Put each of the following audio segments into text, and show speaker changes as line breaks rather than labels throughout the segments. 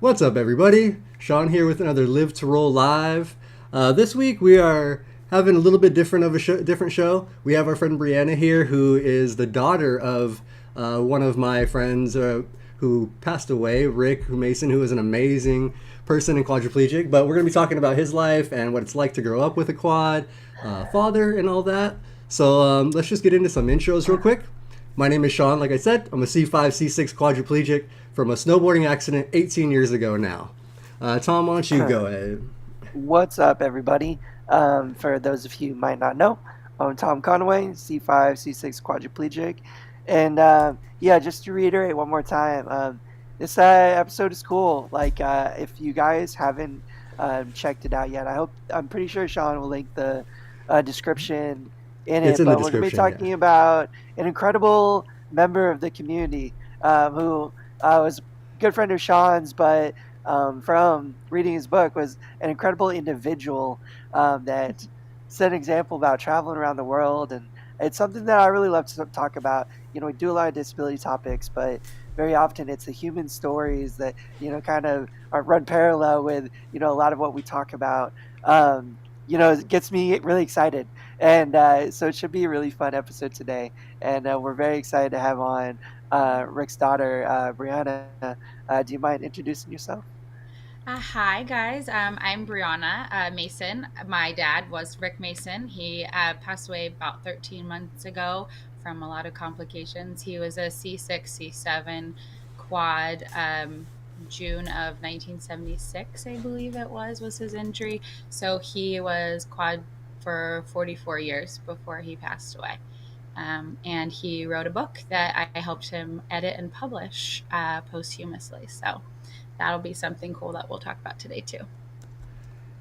What's up, everybody? Shawn here with another Live to Roll Live. This week we are having a little bit different of a different show. We have our friend Brianna here, who is the daughter of one of my friends who passed away, Rick Mason, who is an amazing person and quadriplegic. But we're going to be talking about his life and what it's like to grow up with a quad father and all that. So let's just get into some intros real quick. My name is Shawn. Like I said, I'm a C5, C6 quadriplegic from a snowboarding accident 18 years ago now. Tom, why don't you go ahead?
What's up, everybody? For those of you who might not know, I'm Tom Conway, C5, C6 quadriplegic. And yeah, just to reiterate one more time, this episode is cool. If you guys haven't checked it out yet, I'm pretty sure Shawn will link the description in
It's
it.
in the
But we're going to be
description, yeah.
talking about an incredible member of the community who was a good friend of Shawn's, but from reading his book was an incredible individual that set an example about traveling around the world. And it's something that I really love to talk about. We do a lot of disability topics, but very often it's the human stories that, kind of are run parallel with, a lot of what we talk about. It gets me really excited. And so it should be a really fun episode today. And we're very excited to have on Rick's daughter, Brianna. Do you mind introducing yourself?
Hi, guys. I'm Brianna Mason. My dad was Rick Mason. He passed away about 13 months ago from a lot of complications. He was a C6, C7 quad. June of 1976, I believe was his injury. So he was quad for 44 years before he passed away. And he wrote a book that I helped him edit and publish posthumously. So that'll be something cool that we'll talk about today too.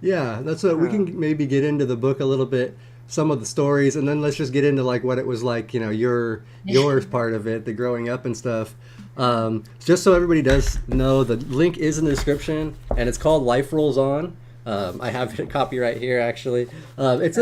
Yeah, that's what we
Uh,
can maybe get into the book a little bit, some of the stories, and then let's just get into like what it was like, your part of it, the growing up and stuff. Just so everybody does know, the link is in the description, and it's called Life Rolls On. I have a copy right here, actually. It's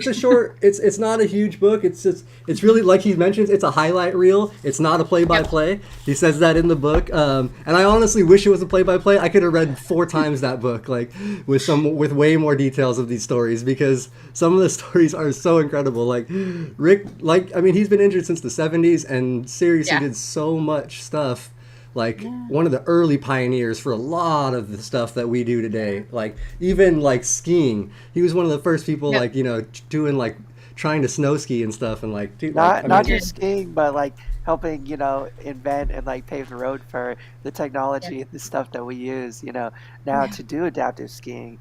a short. It's not a huge book. It's really like he mentions. It's a highlight reel. It's not a play by
Yep.
play. He says that in the book. And I honestly wish it was a play by play. I could have read four times that book, like with way more details of these stories, because some of the stories are so incredible. Like Rick, I mean, he's been injured since the '70s, and seriously
Yeah.
did so much stuff, like
Yeah.
one of the early pioneers for a lot of the stuff that we do today. Like even like skiing, he was one of the first people,
Yep.
like doing like trying to snow ski and stuff. And like, dude, like
not
I
He
not
mean,
just
did.
skiing, but like helping, invent and like pave the road for the
Yep.
technology and the stuff that we use, now
Yeah.
to do adaptive skiing,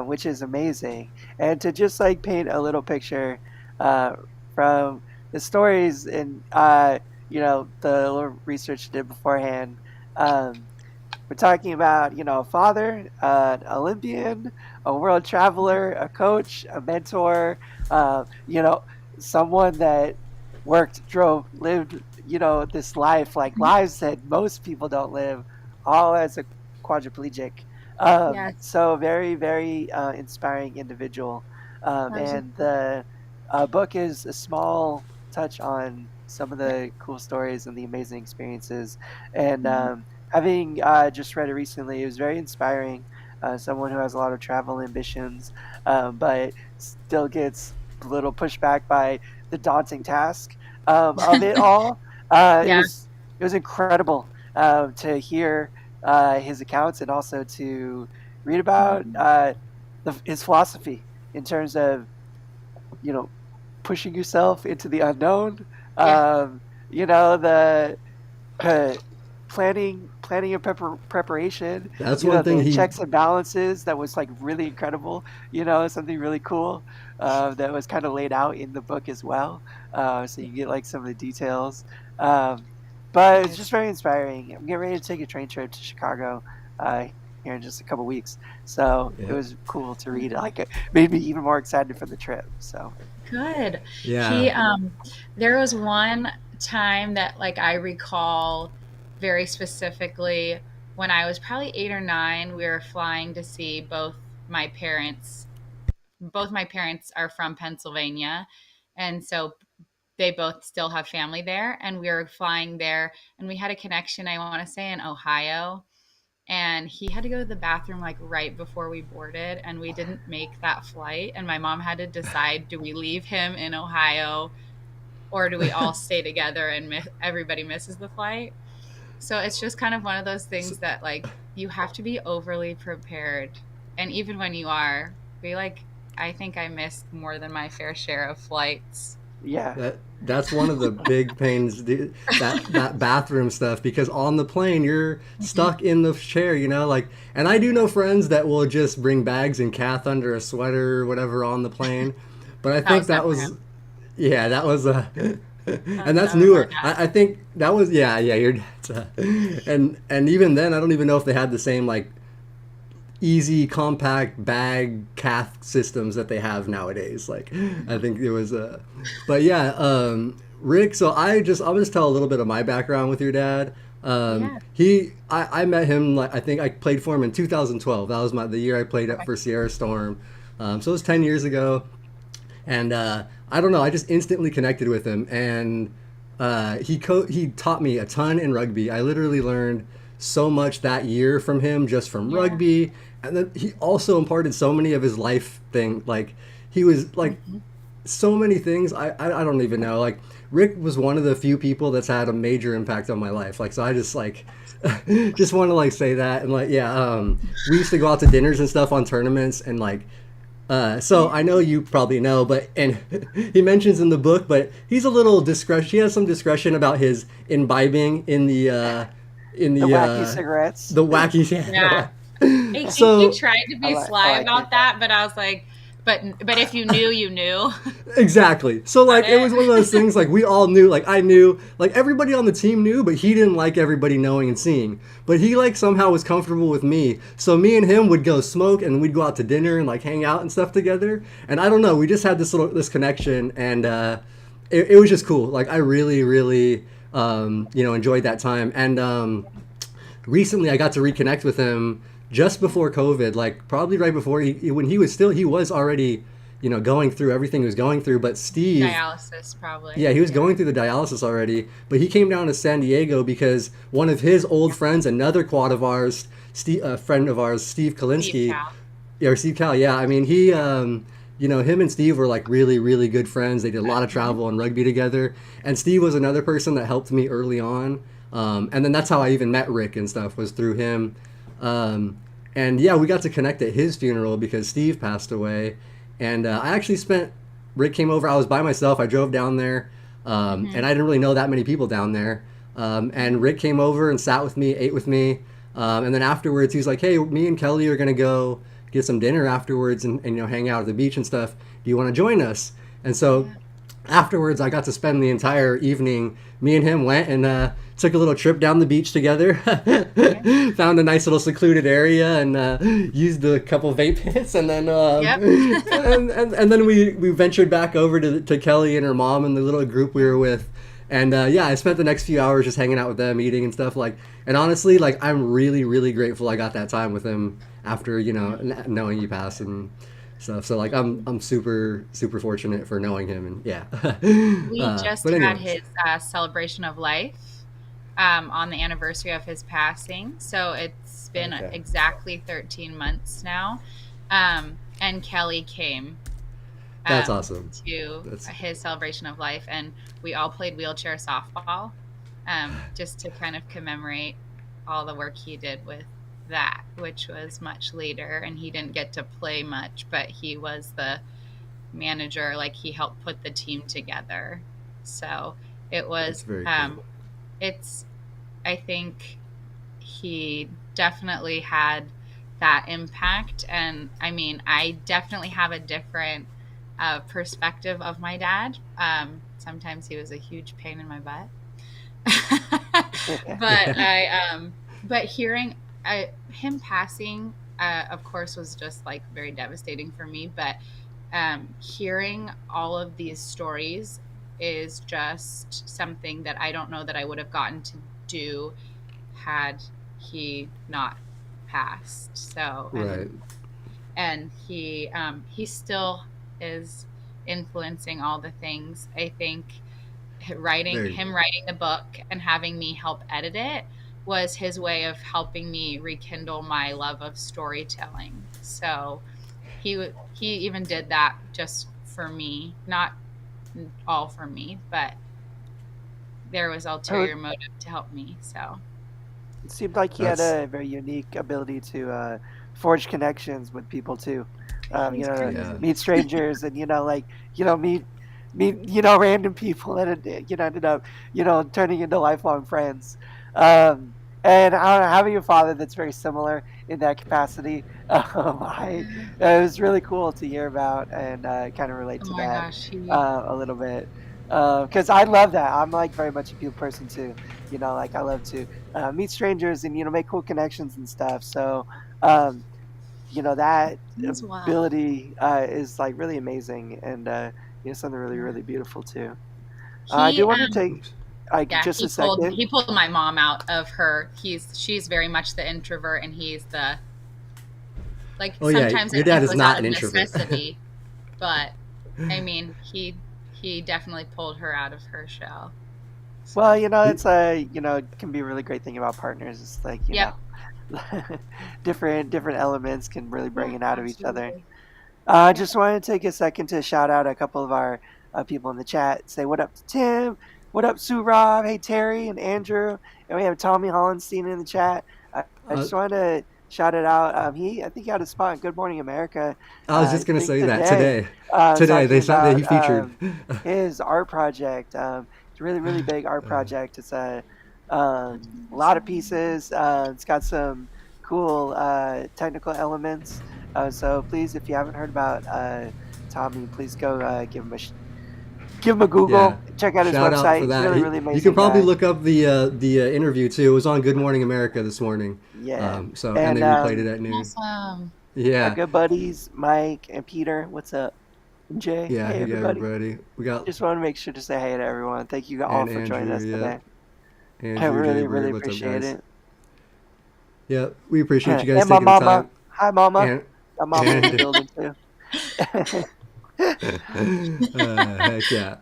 which is amazing. And to just like paint a little picture uh, from the stories and the little research I did beforehand. Um, We're talking about, a father, an Olympian, a world traveler, a coach, a mentor, someone that worked, drove, lived, this life, like lives that most people don't live, all as a quadriplegic.
Yes.
So very, very inspiring individual.
Absolutely.
And the book is a small touch on some of
Yep.
the cool stories and the amazing experiences. And
Mhm.
having just read it recently, it was very inspiring. Someone who has a lot of travel ambitions, but still gets a little pushback by the daunting task of it all. Uh, it
Yeah.
was it was incredible to hear his accounts and also to read about
Mhm.
his philosophy in terms of you know pushing yourself into the unknown.
Yeah.
The uh, planning and preparation,
that's one thing
the
he.
checks and balances that was like really incredible, something really cool that was kind of laid out in the book as well. So you get like some of the details. Um, but it's
Yes.
just very inspiring. I'm getting ready to take a train trip to Chicago uh, here in just a couple weeks. So it
Yeah,
was cool to read. Like it made me even more excited for the trip. So
Good.
yeah.
He there was one time that like I recall very specifically when I was probably 8 or 9, we were flying to see my parents. Both my parents are from Pennsylvania, and so they both still have family there, and we were flying there, and we had a connection, I want to say, in Ohio. and he had to go to the bathroom like right before we boarded, and we didn't make that flight, and my mom had to decide, do we leave him in Ohio or do we all stay together and everybody misses the flight? So it's just kind of one of those
So
things that like you have to be overly prepared. And even when you are, we like I think I missed more than my fair share of flights.
Yeah.
that's one of the big pains, that bathroom stuff, because on the plane you're
Mhm.
stuck in the chair, like. And I do know friends that will just bring bags and cath under a sweater or whatever on the plane, but I
That
think
was
that
never
was,
him.
yeah, that was
That
and
was
that's
never my
newer.
dad.
I think that was, yeah, your dad's, and even then I don't even know if they had the same like easy compact bag cath systems that they have nowadays. Like, I think it was but yeah, Rick, so I'll just tell a little bit of my background with your dad.
Yeah.
I met him, like, I think I played for him in 2012. That was the year I played up
Okay.
for Sierra Storm. So it was 10 years ago. And I don't know, I just instantly connected with him, and he taught me a ton in rugby. I literally learned so much that year from him, just from
Yeah.
rugby. And then he also imparted so many of his life thing. Like, he was like
Mhm.
so many things. I don't even know. Like, Rick was one of the few people that's had a major impact on my life. Like, so I just like just want to like say that. And like, yeah, we used to go out to dinners and stuff on tournaments, and like, so
Yeah.
I know you probably know, but and he mentions in the book, but he's a little discretion. He has some discretion about his imbibing in
The
the
wacky cigarettes.
the wacky, yeah,
Yeah. I think he
so
tried to be
I
sly
like it.
about that, but I was like, but if you knew, you knew.
exactly. So
Got
like it was one of those
it?
things, like we all knew, like I knew, like everybody on the team knew, but he didn't like everybody knowing and seeing. But he like somehow was comfortable with me. So me and him would go smoke, and we'd go out to dinner and like hang out and stuff together. And I don't know, we just had this connection, and it was just cool. Like I really really enjoyed that time. And recently I got to reconnect with him just before COVID, like probably right before when he was already, going through everything he was going through. But Steve,
Dialysis, probably.
yeah, he was
Yeah.
going through the dialysis already, but he came down to San Diego because one of his old friends, another quad of ours, a friend of ours, Steve
Steve
Kalinsky,
Cal.
yeah, or Steve Cal, yeah. I mean, him and Steve were like really, really good friends. They did a lot of
Mhm.
travel and rugby together. And Steve was another person that helped me early on. And then that's how I even met Rick and stuff, was through him. Um, and yeah, we got to connect at his funeral because Steve passed away. And I actually Rick came over. I was by myself. I drove down there, and
Mhm.
I didn't really know that many people down there. And Rick came over and sat with me, ate with me. And then afterwards, he was like, "Hey, me and Kelly are gonna go get some dinner afterwards, and hang out at the beach and stuff. Do you want to join us?" And so
Yeah.
afterwards, I got to spend the entire evening. Me and him went and took a little trip down the beach together.
Yeah.
Found a nice little secluded area and used a couple vape hits, and then
Yep.
and then we ventured back over to Kelly and her mom and the little group we were with. And yeah, I spent the next few hours just hanging out with them, eating and stuff. Like, and honestly, like I'm really, really grateful I got that time with him after knowing he passed and stuff. So like I'm super super fortunate for knowing him, and yeah.
We just
But
had
anyways,
his celebration of life on the anniversary of his passing. So it's been
okay,
exactly 13 months now. And Kelly came
that's awesome.
to
That's
his celebration of life, and we all played wheelchair softball just to kind of commemorate all the work he did with that, which was much later. And he didn't get to play much, but he was the manager, like he helped put the team together. So it
that's
was
very cool.
it's I think he definitely had that impact. And I mean, I definitely have a different perspective of my dad. Sometimes he was a huge pain in my butt. but
Yeah,
but hearing him passing, of course, was just like very devastating for me. But hearing all of these stories is just something that I don't know that I would have gotten to do had he not passed. So
right.
and he still is influencing all the things. I think
Very
writing the book and having me help edit it was his way of helping me rekindle my love of storytelling. So he even did that just for me, not all for me, but there was
Oh,
ulterior motive to help me. So
it seemed like he had
That's
a very unique ability to forge connections with people too.
he's
yeah.
Meet
crazy.
strangers and meet random people that ended up turning into lifelong friends. And I don't know, having a father that's very similar in that capacity, it was really cool to hear about and kind of relate
Oh
to
my
that
gosh, he
a little bit. Because I love that. I'm like very much a people person too. Like I love to meet strangers and make cool connections and stuff. So um, that
as well.
ability is like really amazing and something really
Yeah.
really beautiful too. I
He
do want to take
Oops.
just a second.
he pulled my mom out of her. She's very much the introvert, and he's the like.
Oh yeah,
Sometimes I
your
think
dad
it
is
was out
not
of
an introvert.
necessity, but I mean, he definitely pulled her out of her shell.
Well,
So
it's a it can be a really great thing about partners. It's like
yep,
different elements can really bring
yeah,
it out of each other.
absolutely.
I
Yep.
just wanted to take a second to shout out a couple of our people in the chat. Say what up to Tim, what up Sue Rob, hey Terry and Andrew, and we have Tommy Hollenstein in the chat. I
Uh,
just wanted to shout it out. I think he had a spot in Good Morning America.
I was
I
just gonna
think
say that
today,
today. Today
talking
that he
about
featured.
his art project. It's a really really big art project. It's a lot of pieces. It's got some cool technical elements. So please, if you haven't heard about Tommy, please go give him a
Yeah,
Google. Check out his
shout out
website.
for
He's
that.
really really
You can
amazing
probably
guy.
look up the interview too. It was on Good Morning America this morning.
Yeah,
And they
and
replayed it at noon.
Awesome.
our
Yeah,
good buddies Mike and Peter. What's up? And Jay.
yeah,
Hey
yeah,
everybody.
everybody. We got
Just want to make sure to say hey to everyone. Thank you all
and
for joining
Andrew.
us
Yeah,
today. I
Andrew, Jay
really really
Bird. What's up,
appreciate
guys?
it.
Yeah, we appreciate you guys
And my
taking the
mama.
time.
Hi mama.
And
My mama in the
and
building too.
heck yeah,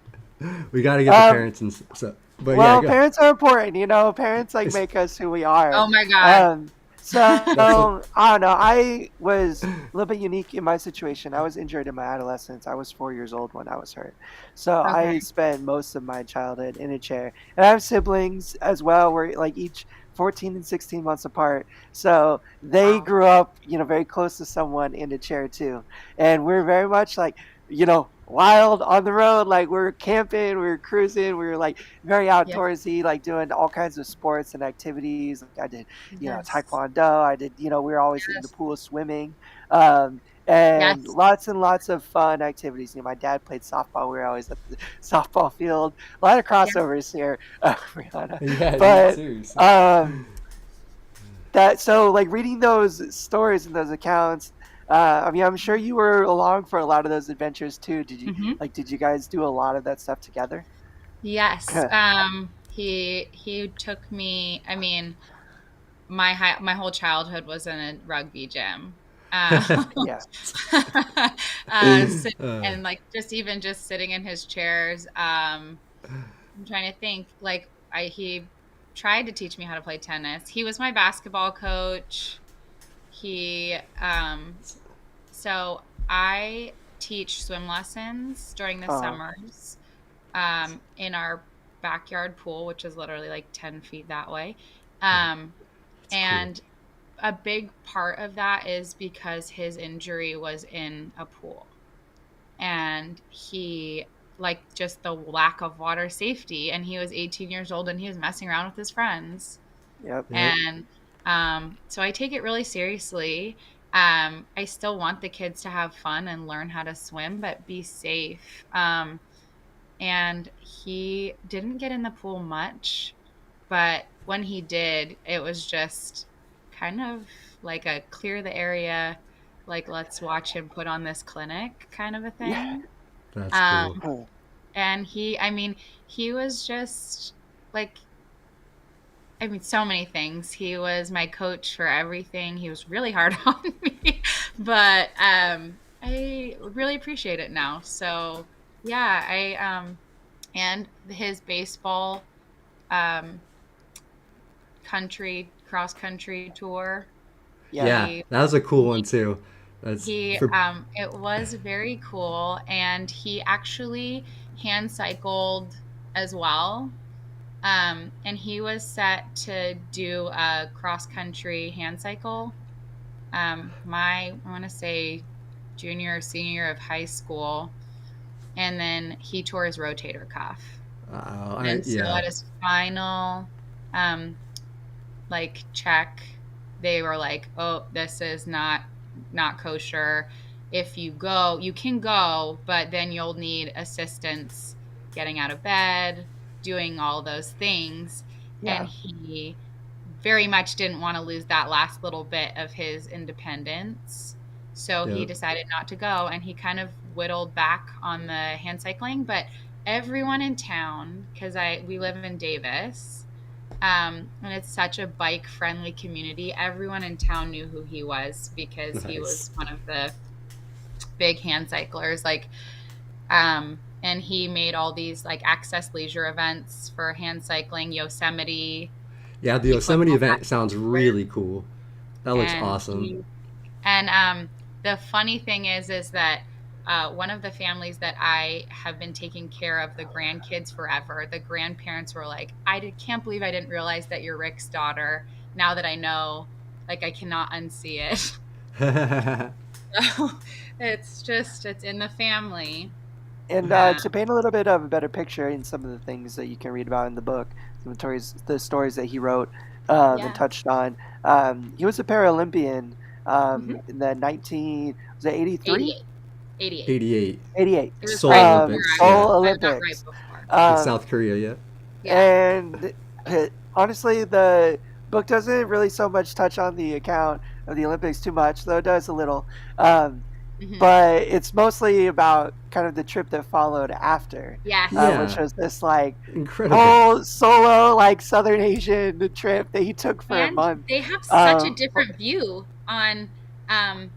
we got to get the
um,
parents and so. But yeah,
Well,
go.
parents are important, Parents like
It's,
make us who we are.
Oh my God.
Um, so
that's so.
I don't know. I was a little bit unique in my situation. I was injured in my adolescence. I was 4 years old when I was hurt. So I
Okay.
spent most of my childhood in a chair. And I have siblings as well. We're like each 14 and 16 months apart. So they
Wow.
grew up, very close to someone in a chair too. And we're very much like, wild on the road. Like we're camping, we're cruising, we were like very
Yeah.
outdoorsy, like doing all kinds of sports and activities. Like I did,
Yes.
taekwondo. I did, we were always in the
Yes.
pool swimming, and
Yes.
lots of fun activities. My dad played softball. We were always at the softball field. A lot of
Yeah.
crossovers here, Rihanna.
Yeah, me
But
too.
um, that so like reading those stories and those accounts. I mean, I'm sure you were along for a lot of those adventures too.
Hmm.
Did you guys do a lot of that stuff together?
Yes. He took me. I mean, my whole childhood was in a rugby gym.
Yeah.
And like just sitting in his chairs. I'm trying to think. Like he tried to teach me how to play tennis. He was my basketball coach. He so I teach swim lessons during the
Uh,
summers in our backyard pool, which is literally like 10 feet that way. Um,
It's cool.
and a big part of that is because his injury was in a pool. And he, like, just the lack of water safety. And he was 18 years old and he was messing around with his friends.
yep.
Yep.
And so I take it really seriously. I still want the kids to have fun and learn how to swim, but be safe. And he didn't get in the pool much, but when he did, it was just kind of like a clear the area, like let's watch him put on this clinic kind of a
Yeah.
thing.
That's cool.
Um, and I mean, he was just like, I mean, so many things. He was my coach for everything. He was really hard on me, but I really appreciate it now. So yeah, and his baseball um, cross country tour.
Yeah.
Yeah,
He
that was a cool one too. That's
he
for
it was very cool, and he actually hand cycled as well. And he was set to do a cross country hand cycle. I want to say junior or senior year of high school, and then he tore his rotator cuff. And so
yeah.
at his final um, like check, they were like, "Oh, this is not kosher. If you go, you can go, but then you'll need assistance getting out of bed, doing all those things." And
Yeah.
he very much didn't want to lose that last little bit of his independence. So he
Yep.
decided not to go, and he kind of whittled back on the hand cycling. But everyone in town, because I we live in Davis, and it's such a bike friendly community. Everyone in town knew who he was because he
Nice.
was one of the big hand cyclers. And he made all these like access leisure events for hand cycling, Yosemite.
Yeah, the
He put
Yosemite
all that
event sounds
together,
really cool. That looks
and
awesome.
the funny thing is that one of the families that I have been taking care of the grandkids forever, the grandparents were like, can't believe I didn't realize that you're Rick's daughter. Now that I know, like, I cannot unsee it. So it's in the family.
And
Uh,
to paint a little bit of a better picture in some of the things that you can read about in the book, some of the stories that he wrote and
yeah.
touched on, he was a Paralympian
Hmm.
in the 19, was it 83?
88. 88.
88
88.
It was
Seoul
right before
Olympics. Yeah,
Seoul
not right
Olympics.
before.
in
Um,
South Korea. Yeah.
Yeah.
and honestly, the book doesn't really so much touch on the account of the Olympics too much, though it does a little. Um,
Hmm.
but it's mostly about kind of the trip that followed after,
Yes.
which
Yeah.
was this like
Incredible.
whole solo like Southern Asian trip that he took for a
And
month.
they have such a
Um,
different view um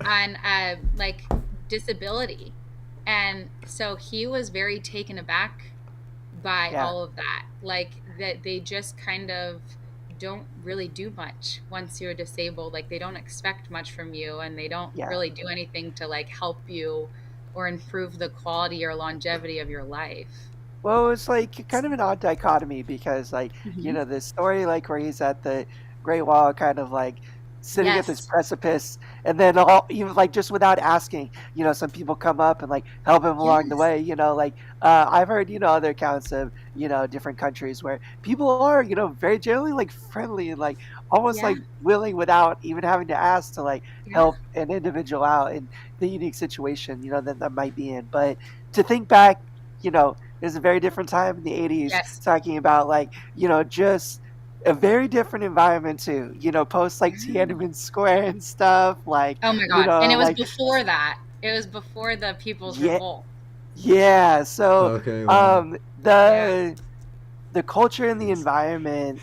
on like disability. And so he was very taken aback by
yeah,
all of that. Like that they just kind of don't really do much once you're disabled. Like they don't expect much from you, and they don't
yeah.
really do anything to like help you or improve the quality or longevity of your life.
Well, it's like kind of an odd dichotomy because, like,
Hmm.
this story, like, where he's at the Great Wall, kind of like sitting at this
Yes.
precipice, and then all, even like just without asking, some people come up and like help him along the
Yes.
way. Like, I've heard, other accounts of, different countries where people are, very generally like friendly and like almost
Yeah.
like willing without even having to ask to like
Yeah.
help an individual out in the unique situation, that might be in. But to think back, there's a very different time in the 80s
Yes.
talking about like, just a very different environment too, post like
Yeah.
Tiananmen Square and stuff, like,
Oh my God. And it was
like,
before that. It was before the People's
yeah,
Revolt.
yeah. So,
Okay. Wow.
Yeah.
the culture and the environment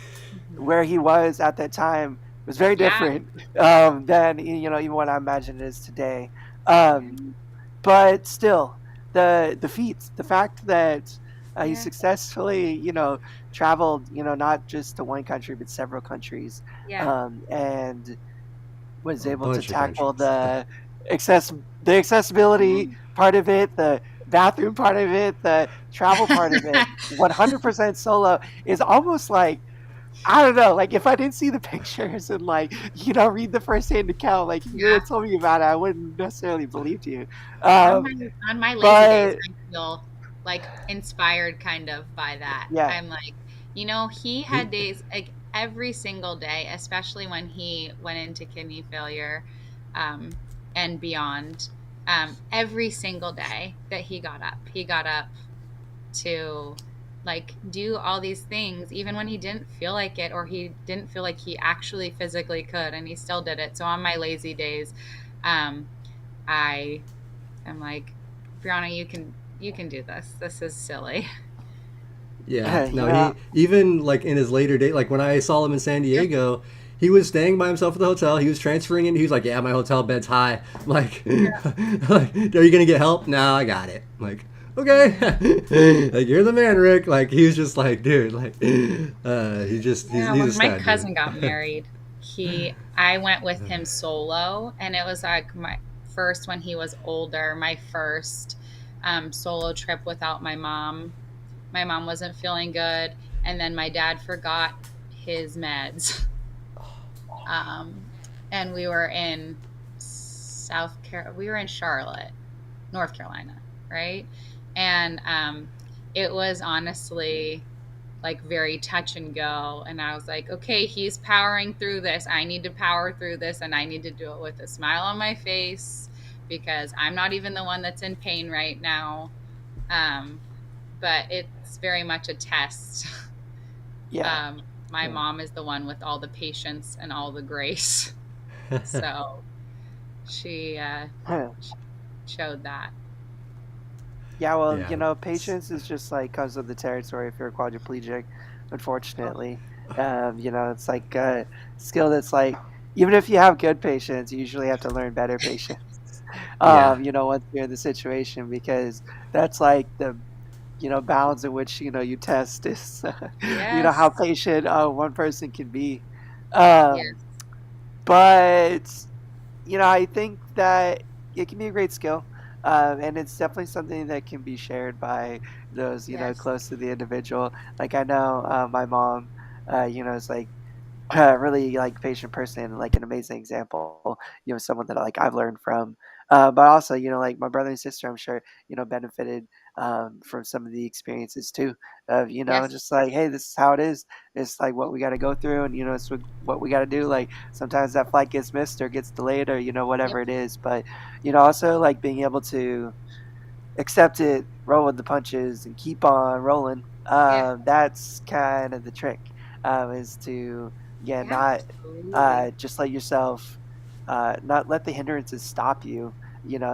Hmm.
where he was at that time was very
Yeah.
different than, even what I imagine it is today.
Yeah.
Um, but still, the feats, the fact that he
Yeah.
successfully, traveled, not just to one country but several countries,
Yeah.
and was
A
able to
bunch of
tackle
countries.
the accessibility
Yeah.
part of it, the bathroom part of it, the travel part of it, 100% solo is almost like, I don't know, like if I didn't see the pictures and like, read the firsthand account, like you
Yeah.
had told me about it, I wouldn't necessarily believed you.
On
Um,
my lazy days,
but
I feel like inspired kind of by that.
yeah,
I'm like, he
He,
had days like every single day, especially when he went into kidney failure, um, and beyond. Every single day that he got up to like do all these things, even when he didn't feel like it or he didn't feel like he actually physically could, and he still did it. So on my lazy days, um, I am like, Brianna, you can do this. This is silly.
yeah. No,
yeah,
he even like in his later day, like when I saw him in San
Yeah.
Diego, he was staying by himself at the hotel. He was transferring in. He was like, "Yeah, my hotel bed's high." I'm like,
Yeah.
like, are you gonna get help? No, I got it. I'm like, okay, like you're the man, Rick. Like he was just like, dude, like
Yeah,
he's a
when my
stud, dude.
cousin got married, I went with him solo, and it was like my first when he was older, my first solo trip without my mom. My mom wasn't feeling good, and then my dad forgot his meds. Um, and we were in we were in Charlotte, North Carolina, right? And it was honestly like very touch and go. And I was like, okay, he's powering through this. I need to power through this, and I need to do it with a smile on my face because I'm not even the one that's in pain right now. Um, but it's very much a test.
Yeah.
My mom is the one with all the patience and all the grace. So she showed that.
Yeah, well,
Yeah.
patience is just like comes with the territory if you're a quadriplegic,
Oh,
unfortunately. It's like a skill that's like, even if you have good patience, you usually have to learn better patience,
Yeah.
once you're in the situation, because that's like the, bounds in which, you test is, how
yes.
patient one person can be. Um,
Yes.
but I think that it can be a great skill, and it's definitely something that can be shared by those
Yes.
close to the individual. Like I know my mom, is like really like patient person and like an amazing example. Someone that like I've learned from. But also, like my brother and sister, I'm sure benefited from some of the experiences too. Of
Yes.
just like, hey, this is how it is. It's like what we got to go through, and it's what we got to do. Like sometimes that flight gets missed or gets delayed, or
Yep.
whatever it is. But also like being able to accept it, roll with the punches, and keep on rolling.
Yeah.
That's kind of the trick, is to not
Absolutely.
just let yourself, not let the hindrances stop you.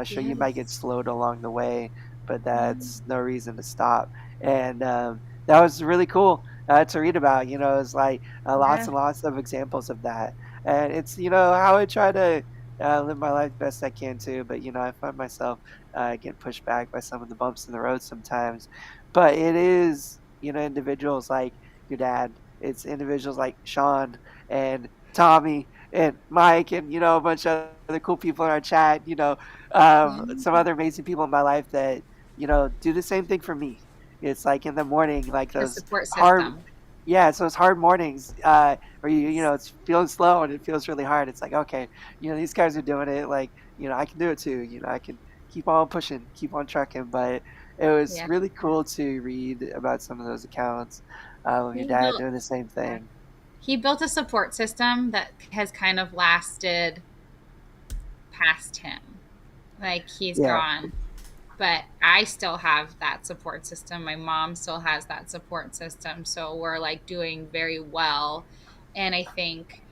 Sure, you might get
Yes.
slowed along the way, but that's
Mm.
no reason to stop. And that was really cool to read about. It's like lots
Yeah.
and lots of examples of that, and it's how I try to live my life best I can too. But I find myself getting pushed back by some of the bumps in the road sometimes. But it is, individuals like your dad. It's individuals like Shawn and Tommy and Mike and, a bunch of other cool people in our chat, some
Yeah.
other amazing people in my life that, do the same thing for me. It's like in the morning, like
The
those
support
hard,
system.
yeah, it's those hard mornings where it's feeling slow and it feels really hard. It's like, okay, these guys are doing it. Like, I can do it too. I can keep on pushing, keep on trucking. But it was
Yeah.
really cool to read about some of those accounts of your
He
dad
built
doing the same
yeah.
thing.
He built a support system that has kind of lasted past him. Like he's
Yeah,
gone, but I still have that support system. My mom still has that support system. So we're like doing very well. And I think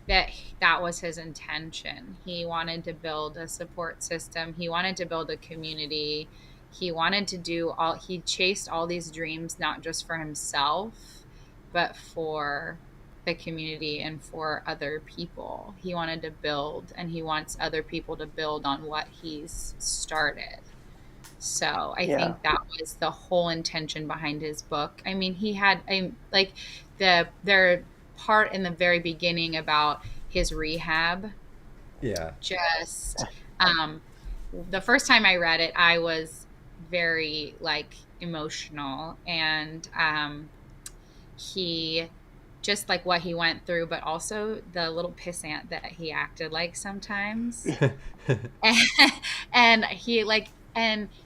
that that was his intention. He wanted to build a support system, he wanted to build a community. He wanted to he chased all these dreams, not just for himself, but for the community and for other people. He wanted to build, and he wants other people to build on what he's started. So I
yeah,
think that was the whole intention behind his book. I mean, he had like their part in the very beginning about his rehab.
Yeah.
Just the first time I read it, I was very like emotional, and he just like what he went through, but also the little pissant that he acted like sometimes. And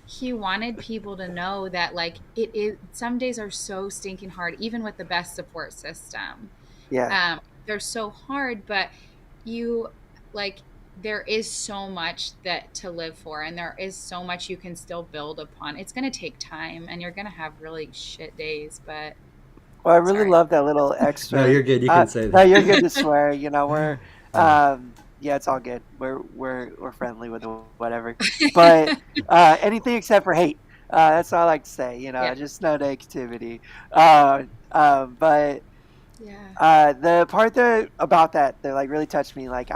he wanted people to know that like it is, some days are so stinking hard even with the best support system.
yeah.
They're so hard, but you like there is so much that to live for, and there is so much you can still build upon. It's going to take time, and you're going to have really shit days, but
Well, I really
sorry.
love that little
No,
extra.
you're good. You can say
No, you're good to
that.
swear. We're
uh,
yeah, it's all good. We're friendly with whatever. But anything except for hate. That's all I like to say.
Yeah.
Just no negativity. But
Yeah.
the part that about that like really touched me, like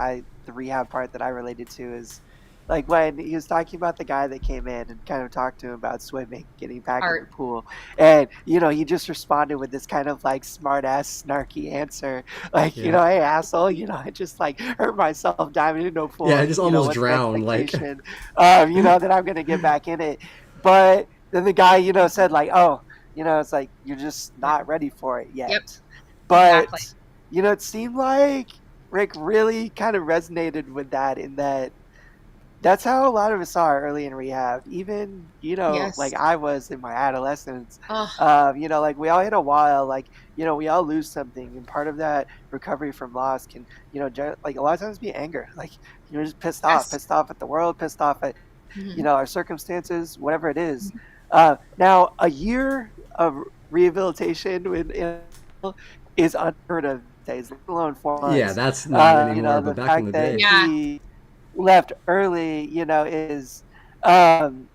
the rehab part that I related to is like when he was talking about the guy that came in and kind of talked to him about swimming, getting back in the
Art.
pool, and he just responded with this kind of like smart ass snarky answer, like
Yeah.
hey asshole, I just like hurt myself diving into a pool,
Yeah, I
and
just almost
what's the
drowned. Like,
expectation, that I'm gonna get back in it, but then the guy said like, oh, it's like you're just
Yep.
not ready for it yet,
Yep.
but
Exactly.
it seemed like Rick really kind of resonated with that, in that that's how a lot of us are early in rehab. Even, like
Yes.
I was in my adolescence.
Oh,
Like we all hit a while, like, we all lose something. And part of that recovery from loss can, like a lot of times be anger. Like, you're just
yes.
pissed off at the world, pissed off at,
Hmm.
our circumstances, whatever it is. Now, a year of rehabilitation is unheard of these days, let alone 4 months.
that's not anymore, but
The
back in
fact
the
that
day.
Yeah.
he left early, is, um,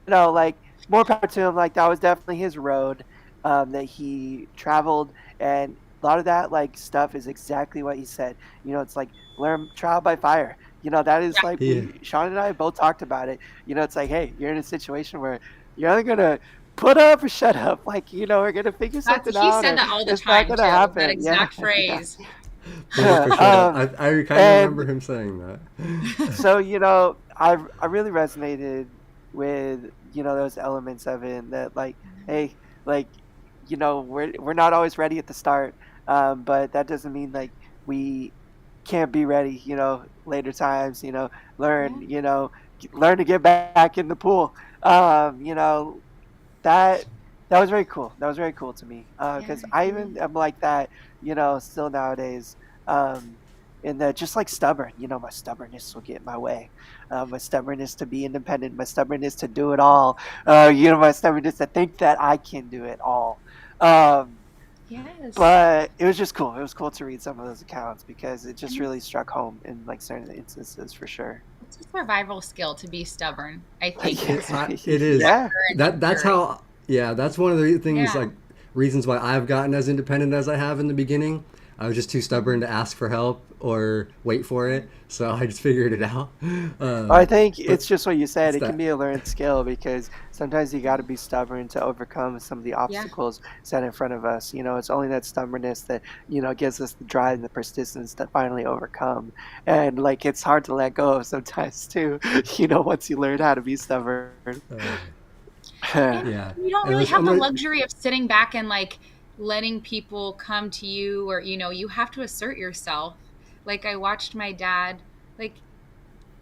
like more power to him. Like that was definitely his road, that he traveled, and a lot of that like stuff is exactly what he said. It's like learn trial by fire. That is
Yeah.
like
Yeah.
Shawn and I both talked about it. It's like, hey, you're in a situation where you're either gonna put up or shut up. Like, we're gonna figure something
He
out,
said
or
that all the
it's not
time
gonna
too. That
happen. Yeah,
exact
yeah.
phrase.
Put up or shut up. I kind of
And
remember him saying that.
so I really resonated with those elements of it, that like, hey, like, we're not always ready at the start, but that doesn't mean like we can't be ready later times. Learn,
Yeah.
learn to get back in the pool. That that was very cool. That was very cool to me,
Yeah.
because I even am like that, still nowadays. Um, and that just like stubborn, my stubbornness will get in my way. My stubbornness to be independent, my stubbornness to do it all. My stubbornness to think that I can do it all. Um,
Yes.
but it was just cool. It was cool to read some of those accounts, because it just
And
really struck home in like certain instances, for sure.
it's a survival skill to be stubborn, I think,
It is.
Yeah.
That's
injury.
how. Yeah, that's one of the things,
Yeah.
like reasons why I've gotten as independent as I have in the beginning. I was just too stubborn
Mhm.
to ask for help or wait for it, so I just figured it out.
I think
But
it's just what you said.
it's
It can
that.
be a learned skill, because sometimes you got to be stubborn to overcome some of the
Yeah.
obstacles set in front of us. It's only that stubbornness that, gives us the drive and the persistence to finally overcome. And like, it's hard to let go of sometimes too, once you learn how to be stubborn.
Uh,
And
yeah,
you don't
and
really
listen,
have
I'm
the
gonna.
luxury of sitting back and like letting people come to you, or you have to assert yourself. Like I watched my dad, like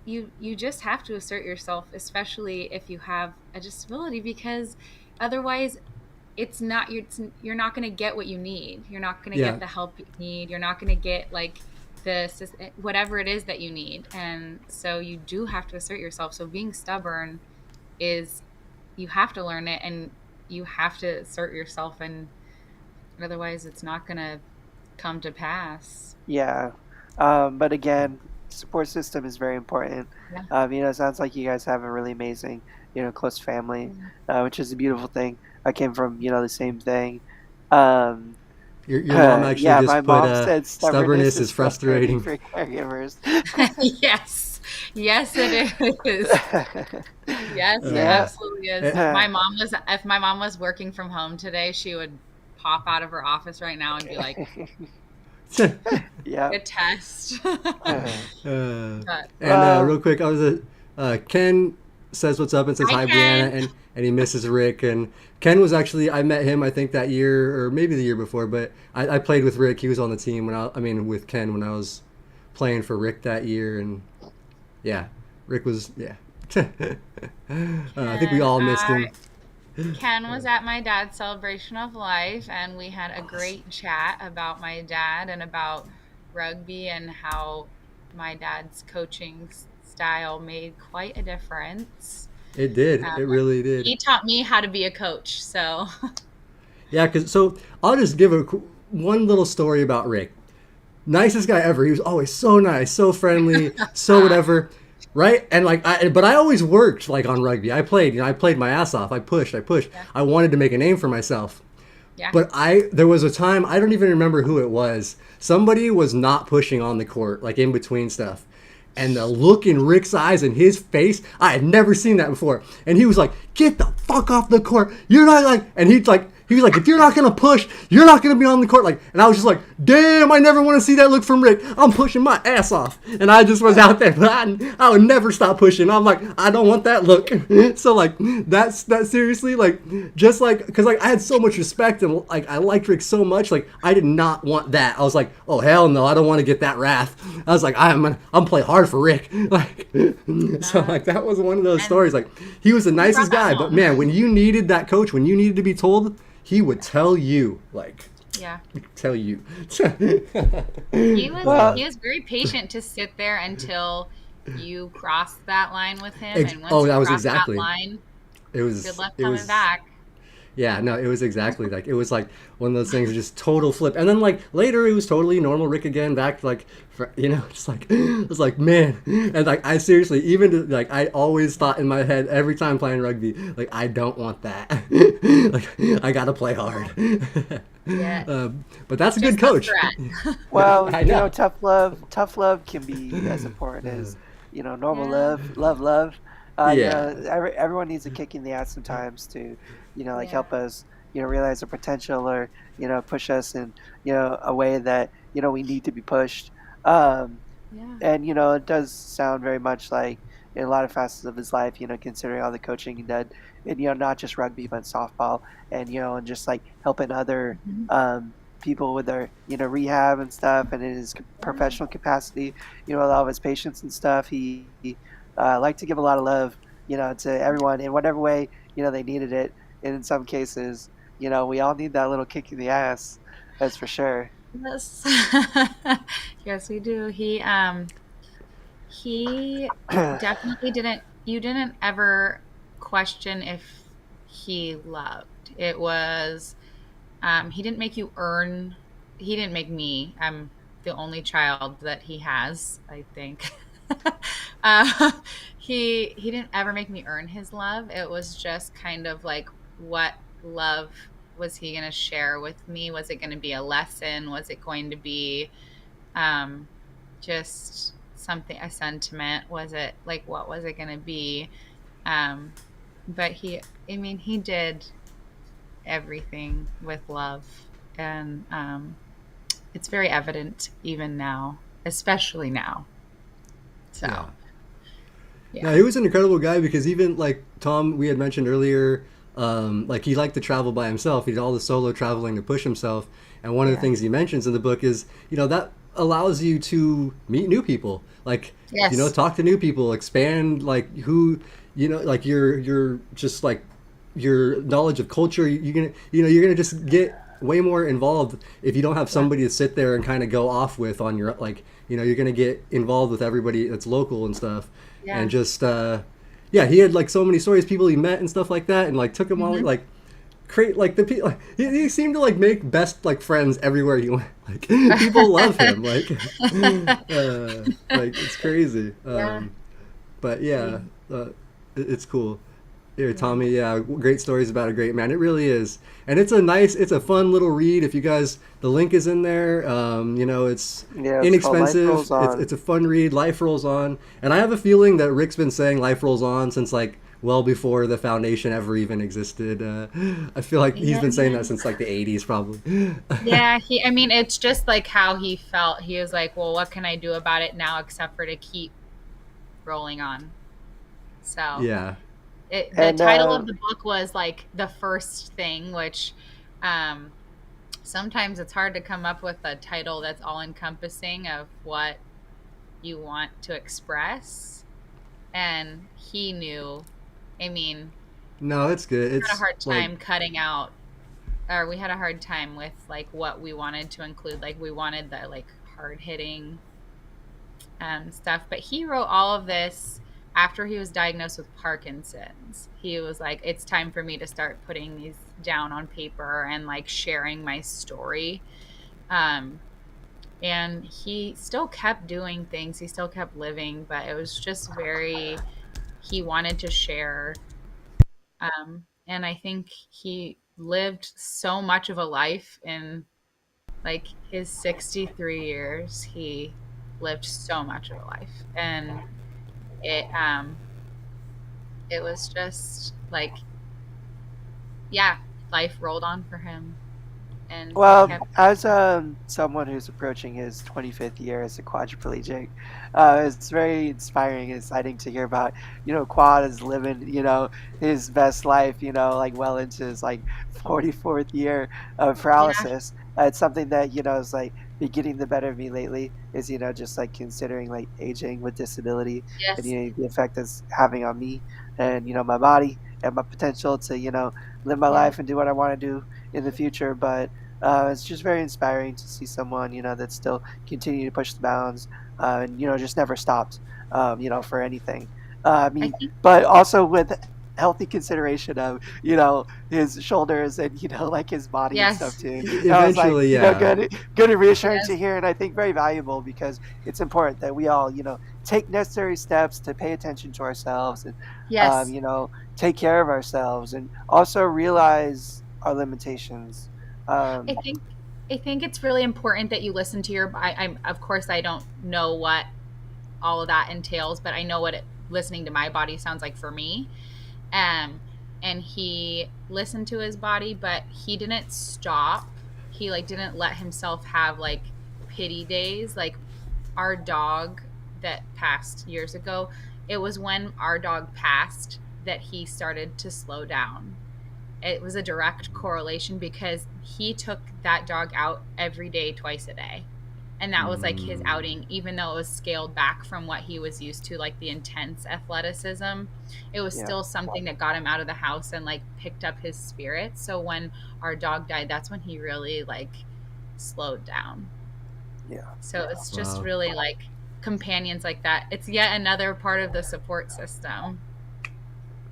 you just have to assert yourself, especially if you have a disability, because otherwise you're not going to get what you need. You're not going to
Yeah,
get the help you need. You're not going to get like whatever it is that you need. And so you do have to assert yourself. So being stubborn is, you have to learn it, and you have to assert yourself, and otherwise it's not going to come to pass.
Yeah. But again, support system is very important.
Yeah.
It sounds like you guys have a really amazing, close family,
Yeah.
which is a beautiful thing. I came from, the same thing. Um,
your mom actually
yeah, my
just put
mom said stubbornness
stubbornness
is
is
frustrating
frustrating.
for caregivers.
Yes. Yes, it is. Yes, it
Yeah.
absolutely is.
Eh,
If my mom was working from home today, she would pop out of her office right now and be like,
Yeah.
a test. But
and
Well,
real quick, I was Ken says what's up and says
hi,
hi, Brianna,
Ken.
and he misses Rick. And Ken was actually, I met him I think that year or maybe the year before, but I played with Rick. He was on the team I mean with Ken when I was playing for Rick that year, and yeah, Rick was I think we
Ken,
all missed him.
Ken was at my dad's celebration of life, and we had a great chat about my dad and about rugby and how my dad's coaching style made quite a difference.
It did.
Um,
It really did.
he taught me how to be a coach. So,
Yeah, because so I'll just give one little story about Rick. Nicest guy ever. He was always so nice, so friendly, so whatever, right? And like, but I always worked like on rugby. I played, I played my ass off. I pushed.
yeah,
I wanted to make a name for myself.
yeah,
But there was a time, I don't even remember who it was. Somebody was not pushing on the court, like in between stuff. And the look in Rick's eyes and his face, I had never seen that before. And he was like, "Get the fuck off the court! You're not like," and he was like, "If you're not gonna push, you're not gonna be on the court." Like, and I was just like, "Damn, I never want to see that look from Rick. I'm pushing my ass off." And I just was out there, but I would never stop pushing. I'm like, I don't want that look. So like, that seriously, like, just like, cause like I had so much respect and like I liked Rick so much, like I did not want that. I was like, oh hell no, I don't want to get that wrath. I was like, I'm play hard for Rick. Like, so like that was one of those
And
stories. Like, he was the
he brought
nicest
that
guy, but
home.
man, when you needed that coach, when you needed to be told, he would tell you, like,
Yeah.
tell you.
Well,
He was very patient to sit there until you crossed that line with him, and once
Oh,
you
that was
crossed that
exactly.
line, good luck
It
coming
was.
back.
Yeah, no, it was exactly like it was like one of those things, just total flip. And then like later, it was totally normal Rick again, back to like, it's like it's like man, and like I seriously, even like I always thought in my head every time playing rugby, like I don't want that, like I gotta play hard.
Yeah,
But that's a good
just the
coach.
threat.
well,
I know.
tough love can be as important as normal
Yeah,
love.
Yeah,
Everyone needs a kick in the ass sometimes to, like
yeah,
help us, realize our potential or push us in a way that we need to be pushed. Um,
yeah,
and it does sound very much like in a lot of facets of his life, considering all the coaching he did, and not just rugby but softball, and and just like helping other
mhm,
people with their rehab and stuff, and in his
yeah,
professional capacity, a lot of his patients and stuff, he liked to give a lot of love, to everyone in whatever way they needed it, and in some cases, we all need that little kick in the ass, that's for sure.
yes, yes, we do. He definitely didn't. You didn't ever question if he loved. It was he didn't make you earn. He didn't make me. I'm the only child that he has, I think. uh, he didn't ever make me earn his love. It was just kind of like, what love was he going to share with me? Was it going to be a lesson? Was it going to be um, just something, a sentiment? Was it like, what was it going to be? Um, but I mean, he did everything with love. And it's very evident even now, especially now.
yeah.
So,
No,
yeah.
he was an incredible guy because even like Tom, we had mentioned earlier, like he liked to travel by himself. He did all the solo traveling to push himself. And one of the
Yeah.
things he mentions in the book is, that allows you to meet new people, like,
Yes.
talk to new people, expand like who, like your just like your knowledge of culture. You're gonna just get way more involved if you don't have
Yeah.
somebody to sit there and kind of go off with on your like. You're gonna get involved with everybody that's local and stuff, and
Yeah.
just yeah, he had like so many stories, people he met and stuff like that, and like took him all
Hmm.
like create like the people. He seemed to like make best like friends everywhere he went. Like people love him. Like it's crazy.
Yeah.
But yeah,
He-
it's cool. Here,
Yeah.
Tommy. Yeah, great stories about a great man. It really is, and it's a fun little read. If you guys, the link is in there. It's
Yeah, it's called Life
inexpensive.
Rolls
It's
On.
it's a fun read. Life rolls on, and I have a feeling that Rick's been saying life rolls on since like well before the foundation ever even existed. I feel like he's
Yeah.
been saying
Yeah.
that since like the '80s, probably.
Yeah. I mean, it's just like how he felt. He was like, well, what can I do about it now except for to keep rolling on? So
Yeah,
the
And
title of the book was like the first thing, which um, sometimes it's hard to come up with a title that's all encompassing of what you want to express. And he knew, I mean,
no, it's good.
we had a
It's
hard
like
time cutting out, or we had a hard time with like what we wanted to include. Like we wanted the like hard hitting stuff. But he wrote all of this after he was diagnosed with Parkinson's. He was like, it's time for me to start putting these down on paper and like sharing my story. Um, and he still kept doing things, he still kept living, but it was just very, he wanted to share. And I think he lived so much of a life in like his 63 years. lived so much of a life, and it it was just like, yeah, life rolled on for him, and he
Well,
kept.
as someone who's approaching his 25th year as a quadriplegic, it's very inspiring and exciting to hear about, Quad is living, his best life, like well into his like 44th year of
Yeah.
paralysis. It's something that, is like been getting the better of me lately is, just like considering like aging with disability and,
Yes.
the effect it's having on me and, my body and my potential to, live my
Yeah.
life and do what I want to do in the future. But it's just very inspiring to see someone, that's still continuing to push the bounds, and just never stopped, for anything. I
I
mean,
think.
but also with healthy consideration of, his shoulders and like his body and stuff
Yes.
too. And I was like,
Eventually, yeah.
good and reassuring to
Yes.
hear, and I think very valuable because it's important that we all, take necessary steps to pay attention to ourselves and,
Yes.
take care of ourselves and also realize our limitations.
I
um,
think I think it's really important that you listen to your. I'm of course I don't know what all of that entails, but I know what listening to my body sounds like for me. Um, and he listened to his body, but he didn't stop. He like didn't let himself have like pity days. Like our dog that passed years ago, it was when our dog passed that he started to slow down. It was a direct correlation because he took that dog out every day, twice a day. And that was like his
Mm,
outing, even though it was scaled back from what he was used to, like the intense athleticism. It was
yeah,
still something that got him out of the house and like picked up his spirits. So when our dog died, that's when he really like slowed down.
yeah,
So it's just
wow.
really like companions like that. It's yet another part of the support system.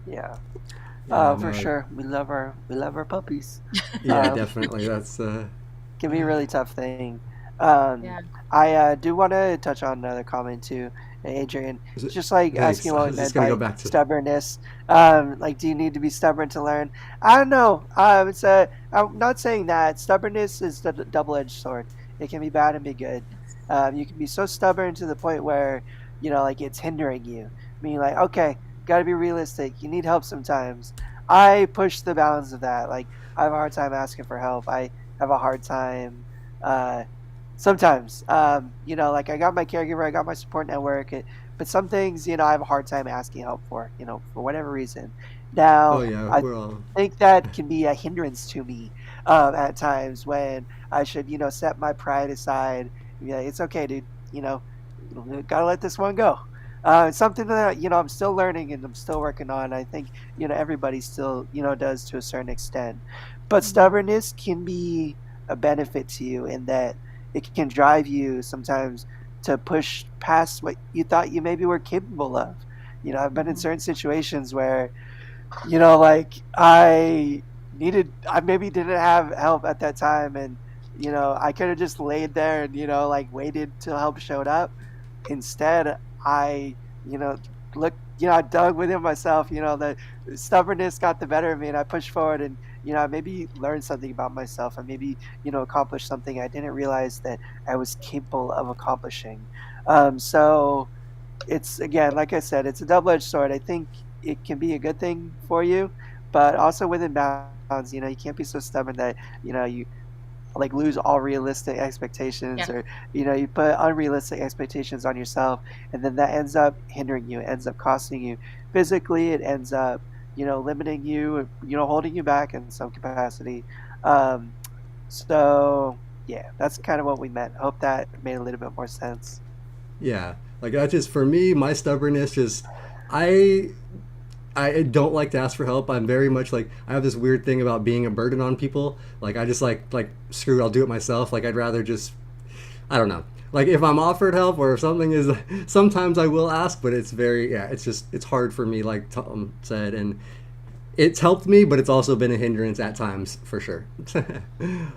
yeah.
Yeah,
For
no,
sure, we love our puppies.
yeah,
Um,
definitely. That's
can be a really tough thing. Um,
Yeah.
I do want to touch on another comment too, Adrian.
is
It's
it,
just like
thanks.
asking
I
what we
was just
meant
gonna go
by
back to.
stubbornness. Like, do you need to be stubborn to learn? I don't know. I'm not saying that stubbornness is the double-edged sword. It can be bad and be good. You can be so stubborn to the point where like it's hindering you. Meaning, like, okay, got to be realistic. You need help sometimes. I push the bounds of that. Like, I have a hard time asking for help. I have a hard time uh, sometimes. Like I got my caregiver, I got my support network, but some things, I have a hard time asking help for, for whatever reason.
Oh
Now,
yeah,
I
we're all.
think that can be a hindrance to me at times when I should, set my pride aside and be like, it's okay, dude. Gotta let this one go. It's something that I'm still learning and I'm still working on. I think everybody still does to a certain extent, but
Mhm.
stubbornness can be a benefit to you in that it can drive you sometimes to push past what you thought you maybe were capable of. I've been in
Mhm.
certain situations where like I maybe didn't have help at that time, and I could have just laid there and like waited till help showed up. Instead, I you know look I dug within myself. The stubbornness got the better of me, and I pushed forward, and I maybe learned something about myself, and maybe accomplished something I didn't realize that I was capable of accomplishing. So it's, again, like I said, it's a double-edged sword. I think it can be a good thing for you, but also within bounds. You can't be so stubborn that you like lose all realistic expectations,
Yeah.
or you put unrealistic expectations on yourself, and then that ends up hindering you. It ends up costing you physically. It ends up limiting you, holding you back in some capacity. Um, so yeah, that's kind of what we meant. I hope that made a little bit more sense.
Yeah, like that just for me, my stubbornness just I I don't like to ask for help. I'm very much like I have this weird thing about being a burden on people. Like I just like screw it, I'll do it myself. Like I'd rather just I don't know. Like if I'm offered help or if something is sometimes I will ask, but it's very yeah, it's just it's hard for me like Tom said and it's helped me, but it's also been a hindrance at times for sure.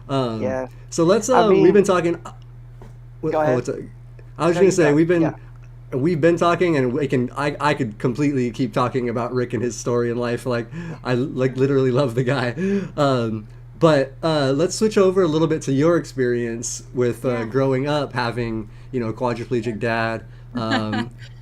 um,
Yeah,
so let's
I
we've been
mean,
talking
go
oh,
ahead.
it's I was
No,
gonna
you
say
go. Yeah.
we've been talking, and we can I could completely keep talking about Rick and his story in life. Like I like literally love the guy. But let's switch over a little bit to your experience with
Yeah.
growing up, having quadriplegic dad,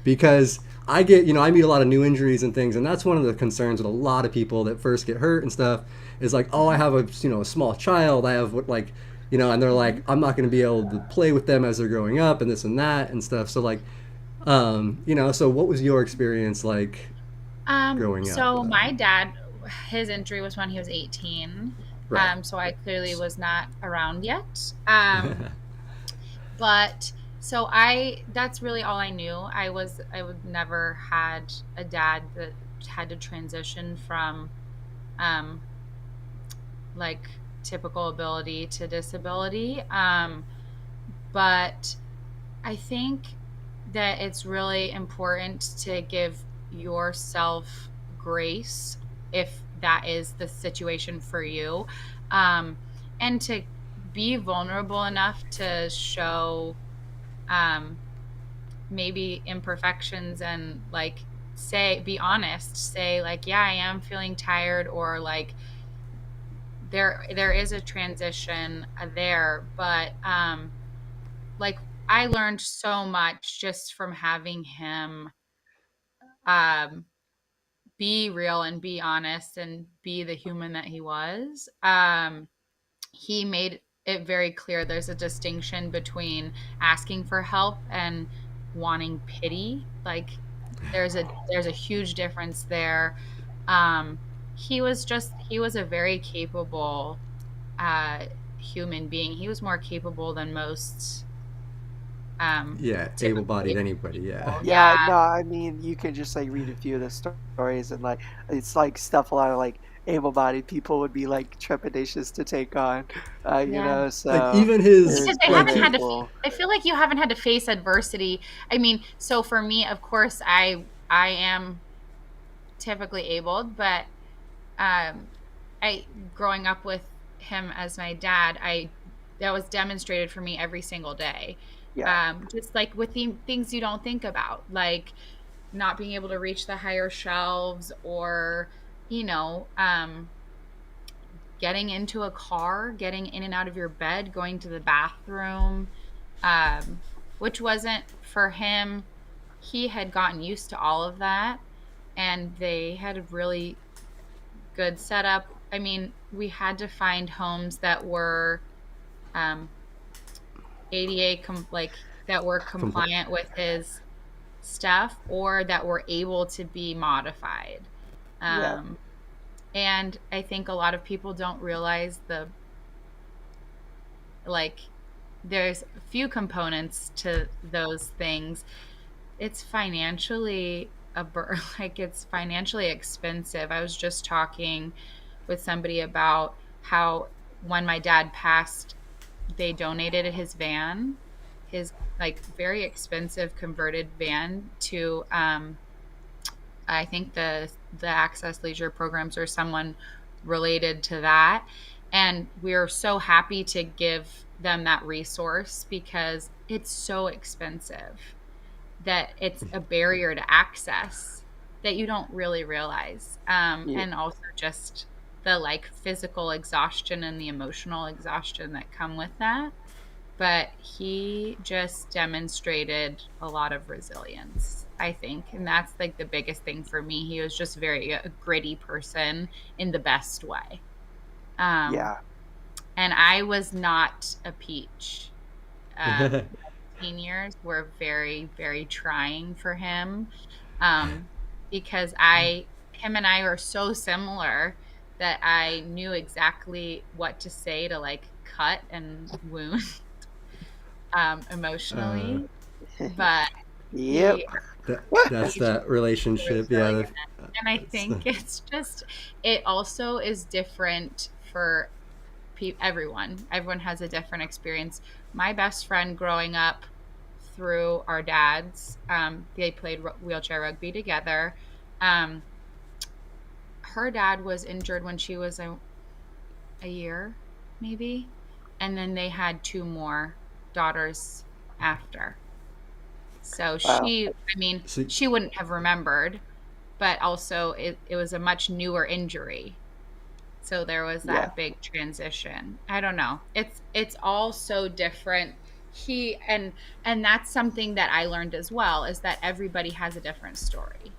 because I get, I meet a lot of new injuries and things, and that's one of the concerns with a lot of people that first get hurt and stuff is like, oh, I have a small child, I have what like, and they're like, I'm not going to be able to play with them as they're growing up and this and that and stuff. So like, so what was your experience like growing up?
So my dad, his injury was when he was 18.
Right.
So I clearly was not around yet. But so that's really all I knew. I would never had a dad that had to transition from, um, like typical ability to disability. But I think that it's really important to give yourself grace if that is the situation for you, um, and to be vulnerable enough to show, um, maybe imperfections and like be honest, say like, yeah, I am feeling tired, or like there is a transition there, but like I learned so much just from having him, um be real and be honest and be the human that he was. He made it very clear there's a distinction between asking for help and wanting pity. Like there's a huge difference there. Um he was a very capable uh human being. He was more capable than most
Yeah, able-bodied
typically
anybody. Yeah.
people.
Yeah,
Yeah.
no, I mean, you can just like read a few of the stories and like it's like stuff a lot of like able-bodied people would be like trepidatious to take on,
Yeah.
Like
so
even
it
his
Because
was
they
like
haven't
very
had
he
to
cool.
I feel like you haven't had to face adversity. I mean, so for me, of course, I am typically abled, but um I growing up with him as my dad, I that was demonstrated for me every single day.
Yeah,
Just like with the things you don't think about, like not being able to reach the higher shelves, or you know, getting into a car, getting in and out of your bed, going to the bathroom, um, which wasn't for him. He had gotten used to all of that, and they had a really good setup. I mean, we had to find homes that were, um, like that were
compl-
compliant with his stuff, or that were able to be modified.
yeah,
Um, and I think a lot of people don't realize like there's a few components to those things. It's financially like it's financially expensive. I was just talking with somebody about how when my dad passed, they donated his van, his like very expensive converted van to, I think the Access Leisure programs or someone related to that. And we're so happy to give them that resource because it's so expensive that it's a barrier to access that you don't really realize.
yeah,
And also just the like physical exhaustion and the emotional exhaustion that come with that. But he just demonstrated a lot of resilience, I think. And that's like the biggest thing for me. He was just very a gritty person in the best way. Um,
yeah,
and I was not a peach. Teen years were very, very trying for him, um, because him and I are so similar that I knew exactly what to say to like cut and wound,
uh,
emotionally. But
yep,
he
that's
he just
that relationship. Yeah,
resilient. And I
that's the
think it also is different for everyone. Everyone has a different experience. My best friend growing up through our dads, they played wheelchair rugby together. Um, her dad was injured when she was a year, maybe. And then they had two more daughters after. So
wow,
I mean,
so,
she wouldn't have remembered, but also it was a much newer injury. So there was
yeah,
that big transition. I don't know. It's all so different he and that's something that I learned as well, is that everybody has a different story.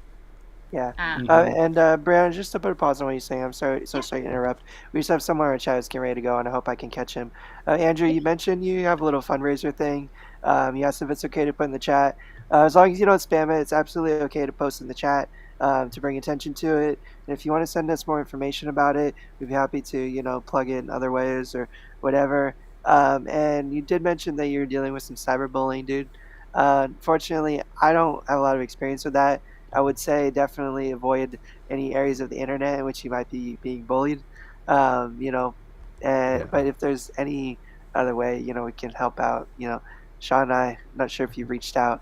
Yeah.
Um,
And Brianna, just to put a pause on what you're saying, I'm sorry, so
yeah,
sorry to interrupt. We just have someone in our chat who's getting ready to go, and I hope I can catch him. Andrew,
yeah,
you mentioned you have a little fundraiser thing. You asked if it's okay to put in the chat. As long as you don't spam it, it's absolutely okay to post in the chat to bring attention to it. And if you want to send us more information about it, we'd be happy to, plug it in other ways or whatever. And you did mention that you're dealing with some cyberbullying, dude. Unfortunately, I don't have a lot of experience with that. I would say definitely avoid any areas of the internet in which you might be being bullied. Um, you know,
Yeah.
but if there's any other way, we can help out. Shawn and I, not sure if you've reached out,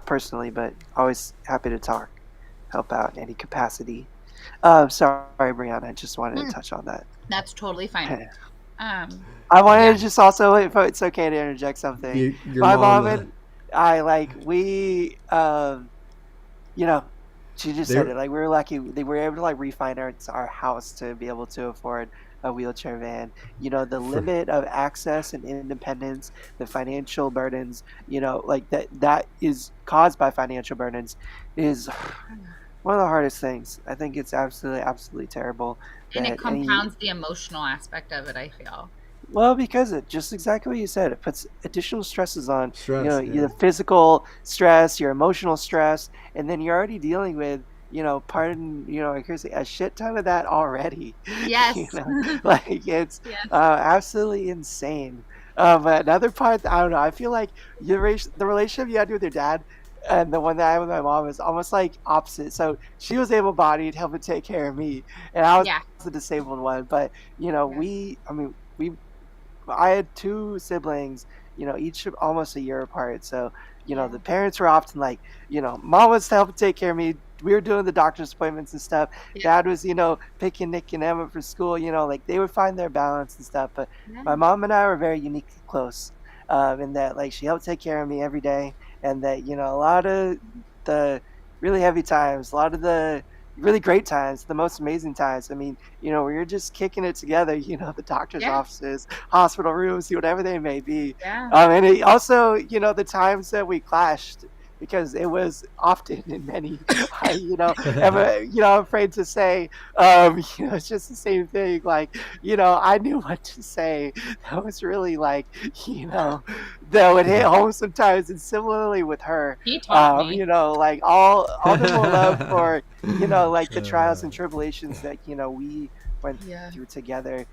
personally, but always happy to talk, help out in any capacity. Sorry, Brianna, I just wanted to
mm,
touch on that.
that's totally fine. Um,
I wanted
yeah,
to just also, if it's okay to interject something.
Your
My
mom,
mom and I, like, you know, she just
they
said
were,
it. Like we were lucky; they were able to like refinance our house to be able to afford a wheelchair van. The
for
limit of access and independence, the financial burdens, like that is caused by financial burdens, is one of the hardest things. I think it's absolutely terrible
and it
that any
compounds the emotional aspect of it, I feel.
well, because it just exactly what you said. It puts additional stresses on,
stress.
your
Yeah.
physical stress, your emotional stress, and then you're already dealing with, pardon, like here's a shit ton of that already. you
Yes.
know, like it's
Yes.
absolutely insane. But another part, I don't know. I feel like the relationship you had with your dad and the one that I had with my mom is almost like opposite. So she was able-bodied, helping take care of me, and I was
Yeah.
the disabled one. But
Yeah.
I mean, I had two siblings, each almost a year apart. So, the
Yeah.
parents were often like, mom was helping take care of me. We were doing the doctor's appointments and stuff.
Yeah.
Dad was, picking Nick and Emma for school, like they would find their balance and stuff. But
Yeah.
my mom and I were very uniquely close in that, like, she helped take care of me every day. And that, a lot of the really heavy times, a lot of the really great times, the most amazing times. I mean, where you're just kicking it together, the doctor's
Yeah.
offices, hospital rooms, whatever they may be.
Yeah.
And it also, the times that we clashed, because it was often in many, I, I'm afraid to say, it's just the same thing. Like, I knew what to say. That was really like, that would hit home sometimes. And similarly with her,
He taught me.
like all the more love for, like the trials
Uh,
and tribulations that, we went
Yeah.
through together,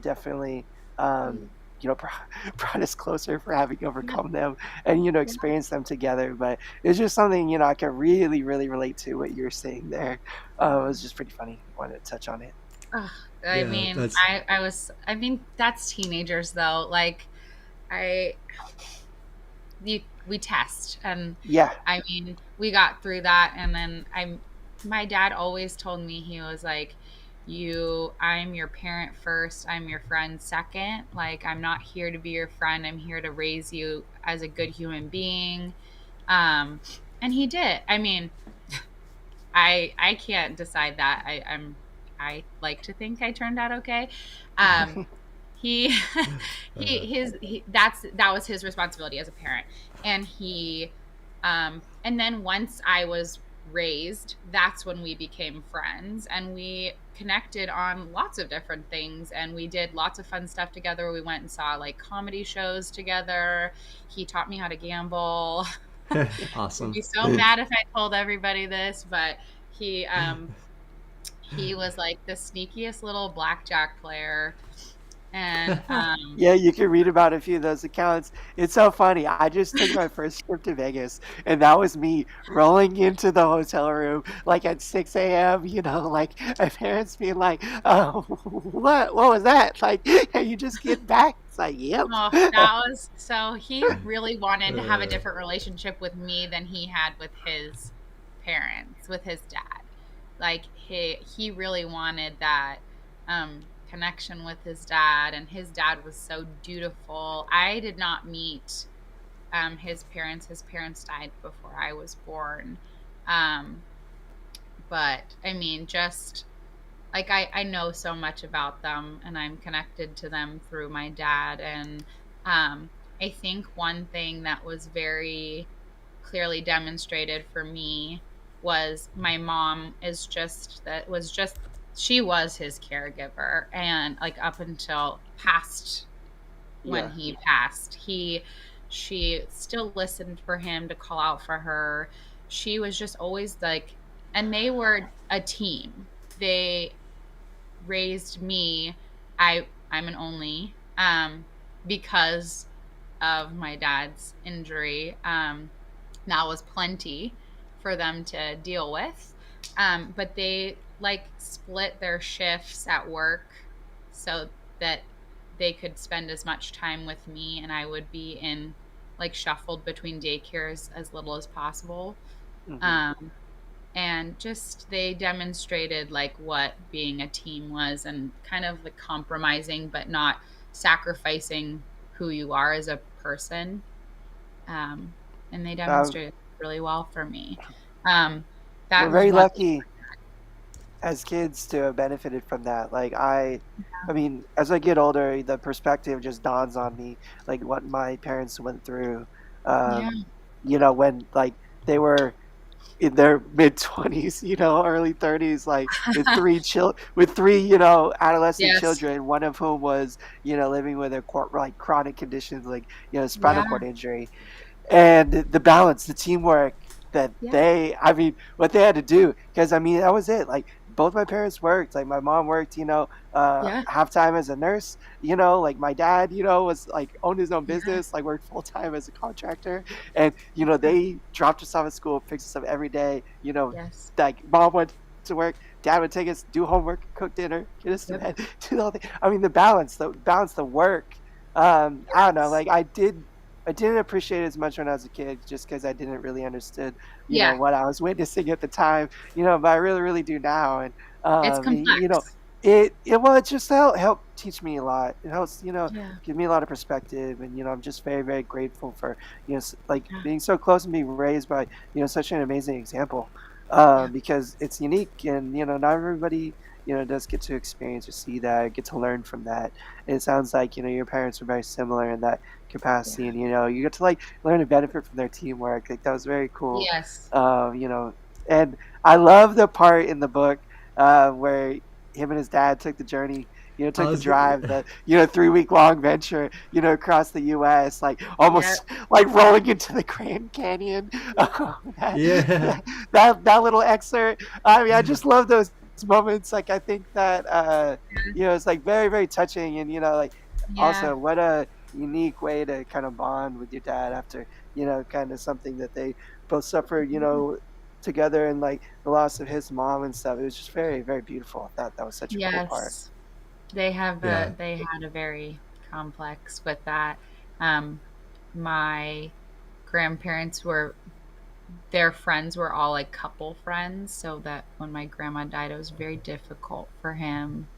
definitely, um, brought us closer for having
Yeah.
overcome them and,
Yeah.
experienced them together. But it's just something, I can really, really relate to what you're saying there. It was just pretty funny. Wanted to touch on it.
Ugh, I
yeah.
mean,
That's
I mean, that's teenagers though. Like, I, we test, and
Yeah.
I mean, we got through that, and then my dad always told me, he was like, I'm your parent first, I'm your friend second. Like, I'm not here to be your friend, I'm here to raise you as a good human being. Um, and he did. I mean, I can't decide that. I like to think I turned out okay. Um, he that was his responsibility as a parent, and and then once I was raised, that's when we became friends, and we connected on lots of different things, and we did lots of fun stuff together. We went and saw like comedy shows together. He taught me how to gamble. He'd
awesome.
be so mad if I told everybody this, but he um he was like the sneakiest little blackjack player. And
Yeah, you can read about a few of those accounts. It's so funny. I just took my first trip to Vegas, and that was me rolling into the hotel room like at 6 a.m. Like my parents being like, "Oh, what was that?" Like, "Are you just getting back?" It's like, "Yep."
oh, that was so he really wanted to have a
Uh,
different relationship with me than he had with his parents, with his dad. Like he really wanted that connection with his dad, and his dad was so dutiful. I did not meet his parents. His parents died before I was born. Um, but I mean, just like I know so much about them, and I'm connected to them through my dad, and I think one thing that was very clearly demonstrated for me was my mom is just that was just she was his caregiver, and like up until past when
Yeah.
he passed, he she still listened for him to call out for her. She was just always like, and they were a team. They raised me. I'm an only because of my dad's injury. That was plenty for them to deal with. But they like split their shifts at work so that they could spend as much time with me, and I would be in like shuffled between daycares as little as possible.
Hmm.
Um, and just they demonstrated like what being a team was, and kind of like compromising but not sacrificing who you are as a person. um, and they
Um,
demonstrated really well for me. um,
we're
that was
very
one.
lucky as kids to have benefited from that. Like I mean, as I get older, the perspective just dawns on me, like what my parents went through.
Yeah.
Um, when like they were in their mid 20s, early 30s, like with three, adolescent
Yes.
children, one of whom was, living with a like chronic conditions like, spinal
Yeah.
cord injury, and the balance, the teamwork that
Yeah.
I mean, what they had to do, because I mean, that was it. Like both my parents worked. Like my mom worked,
Yeah.
half time as a nurse. Like my dad, was like owned his own
Yeah.
business, like worked full time as a contractor, and they dropped us off at school, picked us up every day.
Yes.
Like mom went to work, dad would take us, do homework, cook dinner, get us to
Yep.
bed, do the whole thing. I mean, the balance, the work. I don't know.
Yes.
Like I didn't appreciate it as much when I was a kid, just because I didn't really understood,
Yeah.
what I was witnessing at the time, but I really, really do now. And
It's complex.
it just helped teach me a lot. It helps,
Yeah.
give me a lot of perspective, and I'm just very, very grateful for like
Yeah.
being so close and being raised by such an amazing example,
Yeah.
because it's unique, and not everybody does get to experience or see that, get to learn from that. And it sounds like your parents were very similar in that
Yeah.
capacity, and you get to like learn and benefit from their teamwork. Like that was very cool.
Yes.
You know, and I love the part in the book where him and his dad took the journey.
I
Took the
was,
drive, the 3-week long venture, across the U.S., like
Yeah.
almost like rolling into the Grand Canyon. That,
yeah.
that little excerpt. I mean, I just love those moments. Like I think that it's like very, very touching, and like
Yeah.
also what a unique way to kind of bond with your dad after kind of something that they both suffered together, and like the loss of his mom and stuff. It was just very, very beautiful. I thought that was such a cool part.
Yes. They have
Yeah.
a they had a very complex with that. Um, my grandparents were their friends were all like couple friends, so that when my grandma died, it was very difficult for him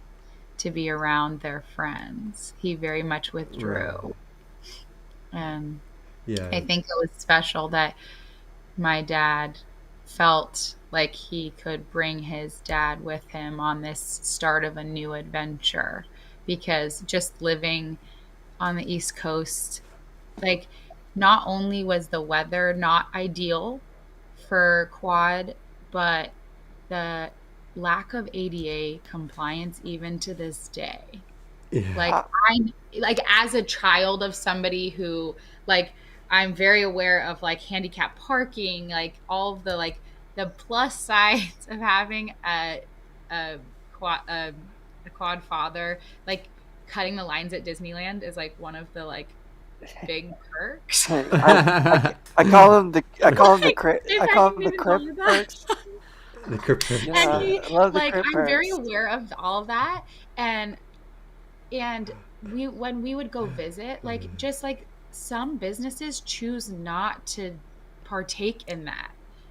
to be around their friends. He very much
Right.
withdrew. And
Yeah.
I think it was special that my dad felt like he could bring his dad with him on this start of a new adventure, because just living on the East Coast, like not only was the weather not ideal for quad, but the lack of ADA compliance even to this day.
Yeah.
Like
Uh,
I like as a child of somebody who like I'm very aware of like handicap parking, like all of the like the plus sides of having a quad a quad father, like cutting the lines at Disneyland is like one of the like big perks.
I call them the
Like, if
I
I
call
can
them the
even call
crip
it that.
perks.
the crypto.
And
Yeah.
he
I love the
like
crip
I'm very
perks.
aware of all of that. And we when we would go visit, like just like some businesses choose not to partake in that.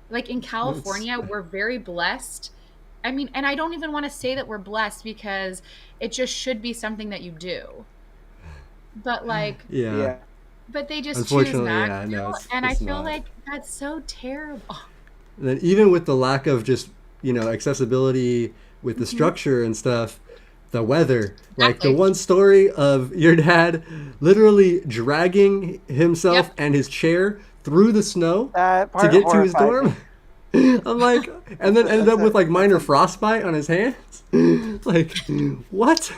Like in
That's,
California, we're very blessed. I mean, and I don't even want to say that we're blessed, because it just should be something that you do. But like
yeah.
Yeah.
but they just choose
Unfortunately,
not
yeah. No,
to, and I
it's
feel
not.
like that's so terrible.
And then even with the lack of just accessibility with the
Mhm.
structure and stuff, the weather. Like the
Exactly.
one story of your dad literally dragging himself
Yep.
and his chair through the snow
That
to
part
get to his
horrified
dorm.
me.
I'm like, and then ended up with like
That's
minor
a
frostbite on his hands. Like, what?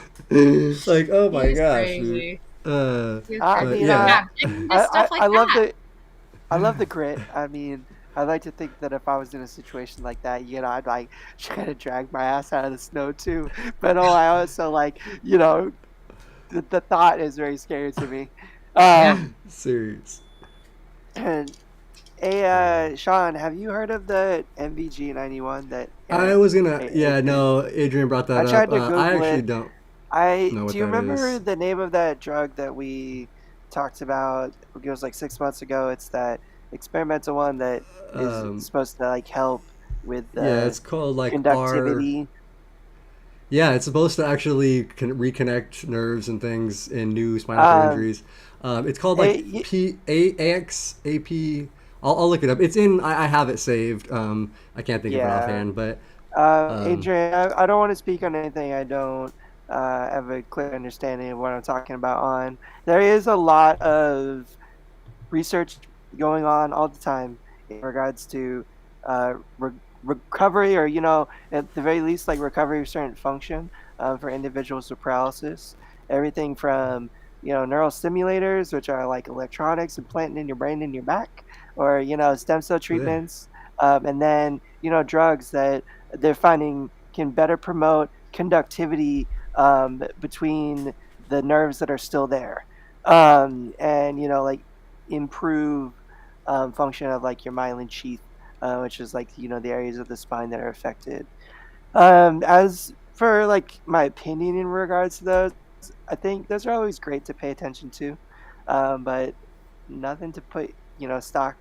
Like, oh my
He's
gosh, dude.
crazy.
Uh,
He's
I
but
crazy.
mean,
yeah,
Yeah. I mean, just stuff like
I love
that.
the grit. I mean, I like to think that if I was in a situation like that, I'd like try to drag my ass out of the snow too. But I also like, the thought is very scary to me.
Yeah.
serious.
And hey, Shawn, have you heard of the MVG91 that
I was gonna, yeah,
Adrian?
no, Adrian brought
I
that up.
tried to
I
Google
actually
it.
don't
I
know
do
what
you
that
remember
is.
the name of that drug that we talked about? It was like 6 months ago. It's that experimental one that is
Um,
supposed to like help with
yeah,
the
it's called like R.
conductivity.
Yeah, it's supposed to actually reconnect nerves and things in new spinal cord
Um,
injuries. It's called
hey,
like PAXAP. I'll look it up. It's in. I have it saved. I can't think of it
yeah.
offhand, but um,
Adrian, I don't want to speak on anything I don't have a clear understanding of what I'm talking about on. There is a lot of research going on all the time in regards to recovery, or at the very least, like recovery of certain function for individuals with paralysis. Everything from neural stimulators, which are like electronics implanted in your brain and your back, or stem cell
yeah,
treatments, and then drugs that they're finding can better promote conductivity between the nerves that are still there, and like improve function of like your myelin sheath, which is like the areas of the spine that are affected. As for like my opinion in regards to those, I think those are always great to pay attention to, but nothing to put stock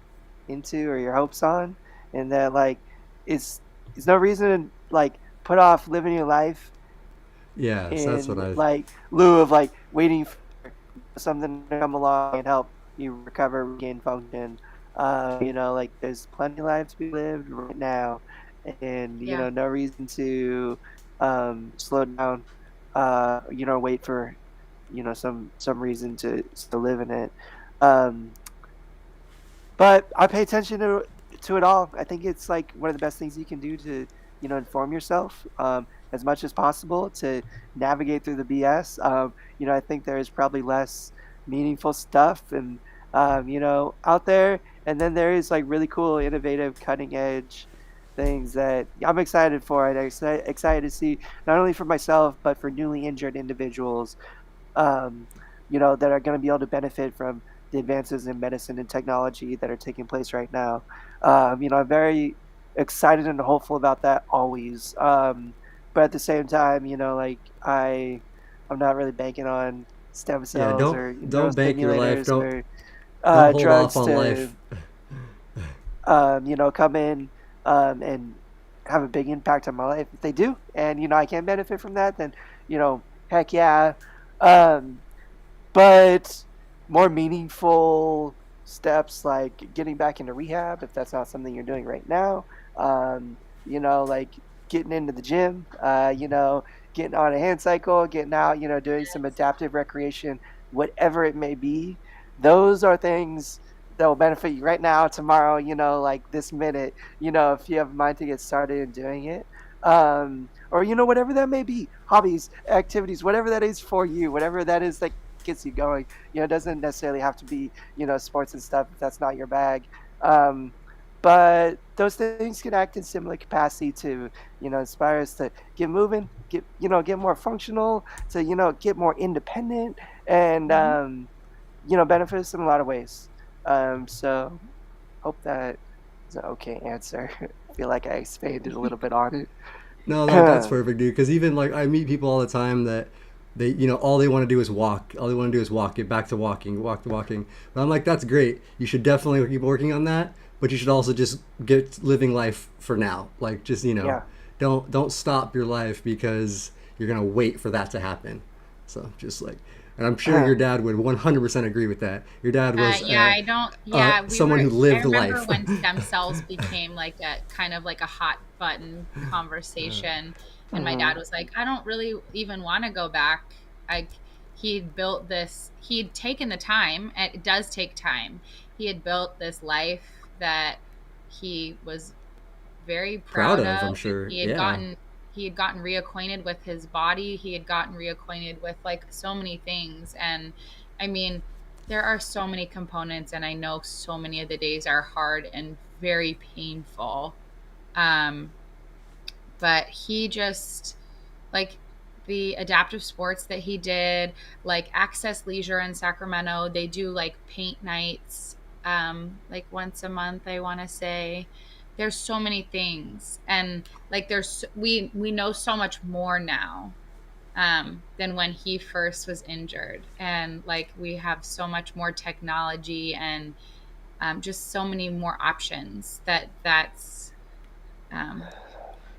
into or your hopes on, and that like it's no reason to like put off living your life
yeah. So that's what
in
I.
like lieu of like waiting for something to come along and help you recover, regain function. Like there's plenty of life to be lived right now, and
Yeah.
no reason to slow down. Wait for some reason to still live in it. Um, but I pay attention to it all. I think it's like one of the best things you can do to inform yourself as much as possible to navigate through the BS. I think there is probably less meaningful stuff and out there, and then there is like really cool, innovative, cutting edge things that I'm excited for, and I'm excited to see not only for myself but for newly injured individuals um, that are going to be able to benefit from the advances in medicine and technology that are taking place right now. I'm very excited and hopeful about that always. But at the same time, like I'm not really banking on stem
Yeah,
cells
don't
or
don't bank your life.
neurostimulators
Don't
or
don't hold off
drugs
on
to
life.
come in and have a big impact on my life. If they do, and I can benefit from that, then heck yeah. Um, but more meaningful steps like getting back into rehab if that's not something you're doing right now. Like getting into the gym. Getting on a hand cycle, getting out. Doing some adaptive recreation, whatever it may be. Those are things that will benefit you right now, tomorrow. Like this minute. If you have a mind to get started in doing it. Or whatever that may be, hobbies, activities, whatever that is for you, whatever that is that gets you going. It doesn't necessarily have to be sports and stuff if that's not your bag. Um, but those things can act in similar capacity to inspire us to get moving, get more functional, to get more independent, and
Hmm.
benefit us in a lot of ways. So hope that is an okay answer. I feel like I expanded a little bit on it.
No, that's perfect, dude. Because even like I meet people all the time that they, all they want to do is walk. All they want to do is walk. Get back to walking. Walk to walking. But I'm like, that's great. You should definitely keep working on that. But you should also just get living life for now. Like just
Yeah.
don't stop your life because you're gonna wait for that to happen. So just like, and I'm sure your dad would 100% agree with that. Your dad was
Yeah, I don't. Yeah, we
someone
were.
who
I
lived
remember
life.
when stem cells became like a kind of like a hot button conversation. And my dad was like, I don't really even want to go back. Like, he'd built this, he'd taken the time, and it does take time. He had built this life that he was very
Proud
proud
of,
of.
I'm sure.
He had
Yeah.
gotten he had gotten reacquainted with his body. He had gotten reacquainted with like so many things. And I mean, there are so many components, and I know so many of the days are hard and very painful. Um, but he just like the adaptive sports that he did, like Access Leisure in Sacramento, they do like paint nights, like once a month, I want to say. There's so many things, and like we know so much more now, than when he first was injured, and like we have so much more technology, and just so many more options that's um,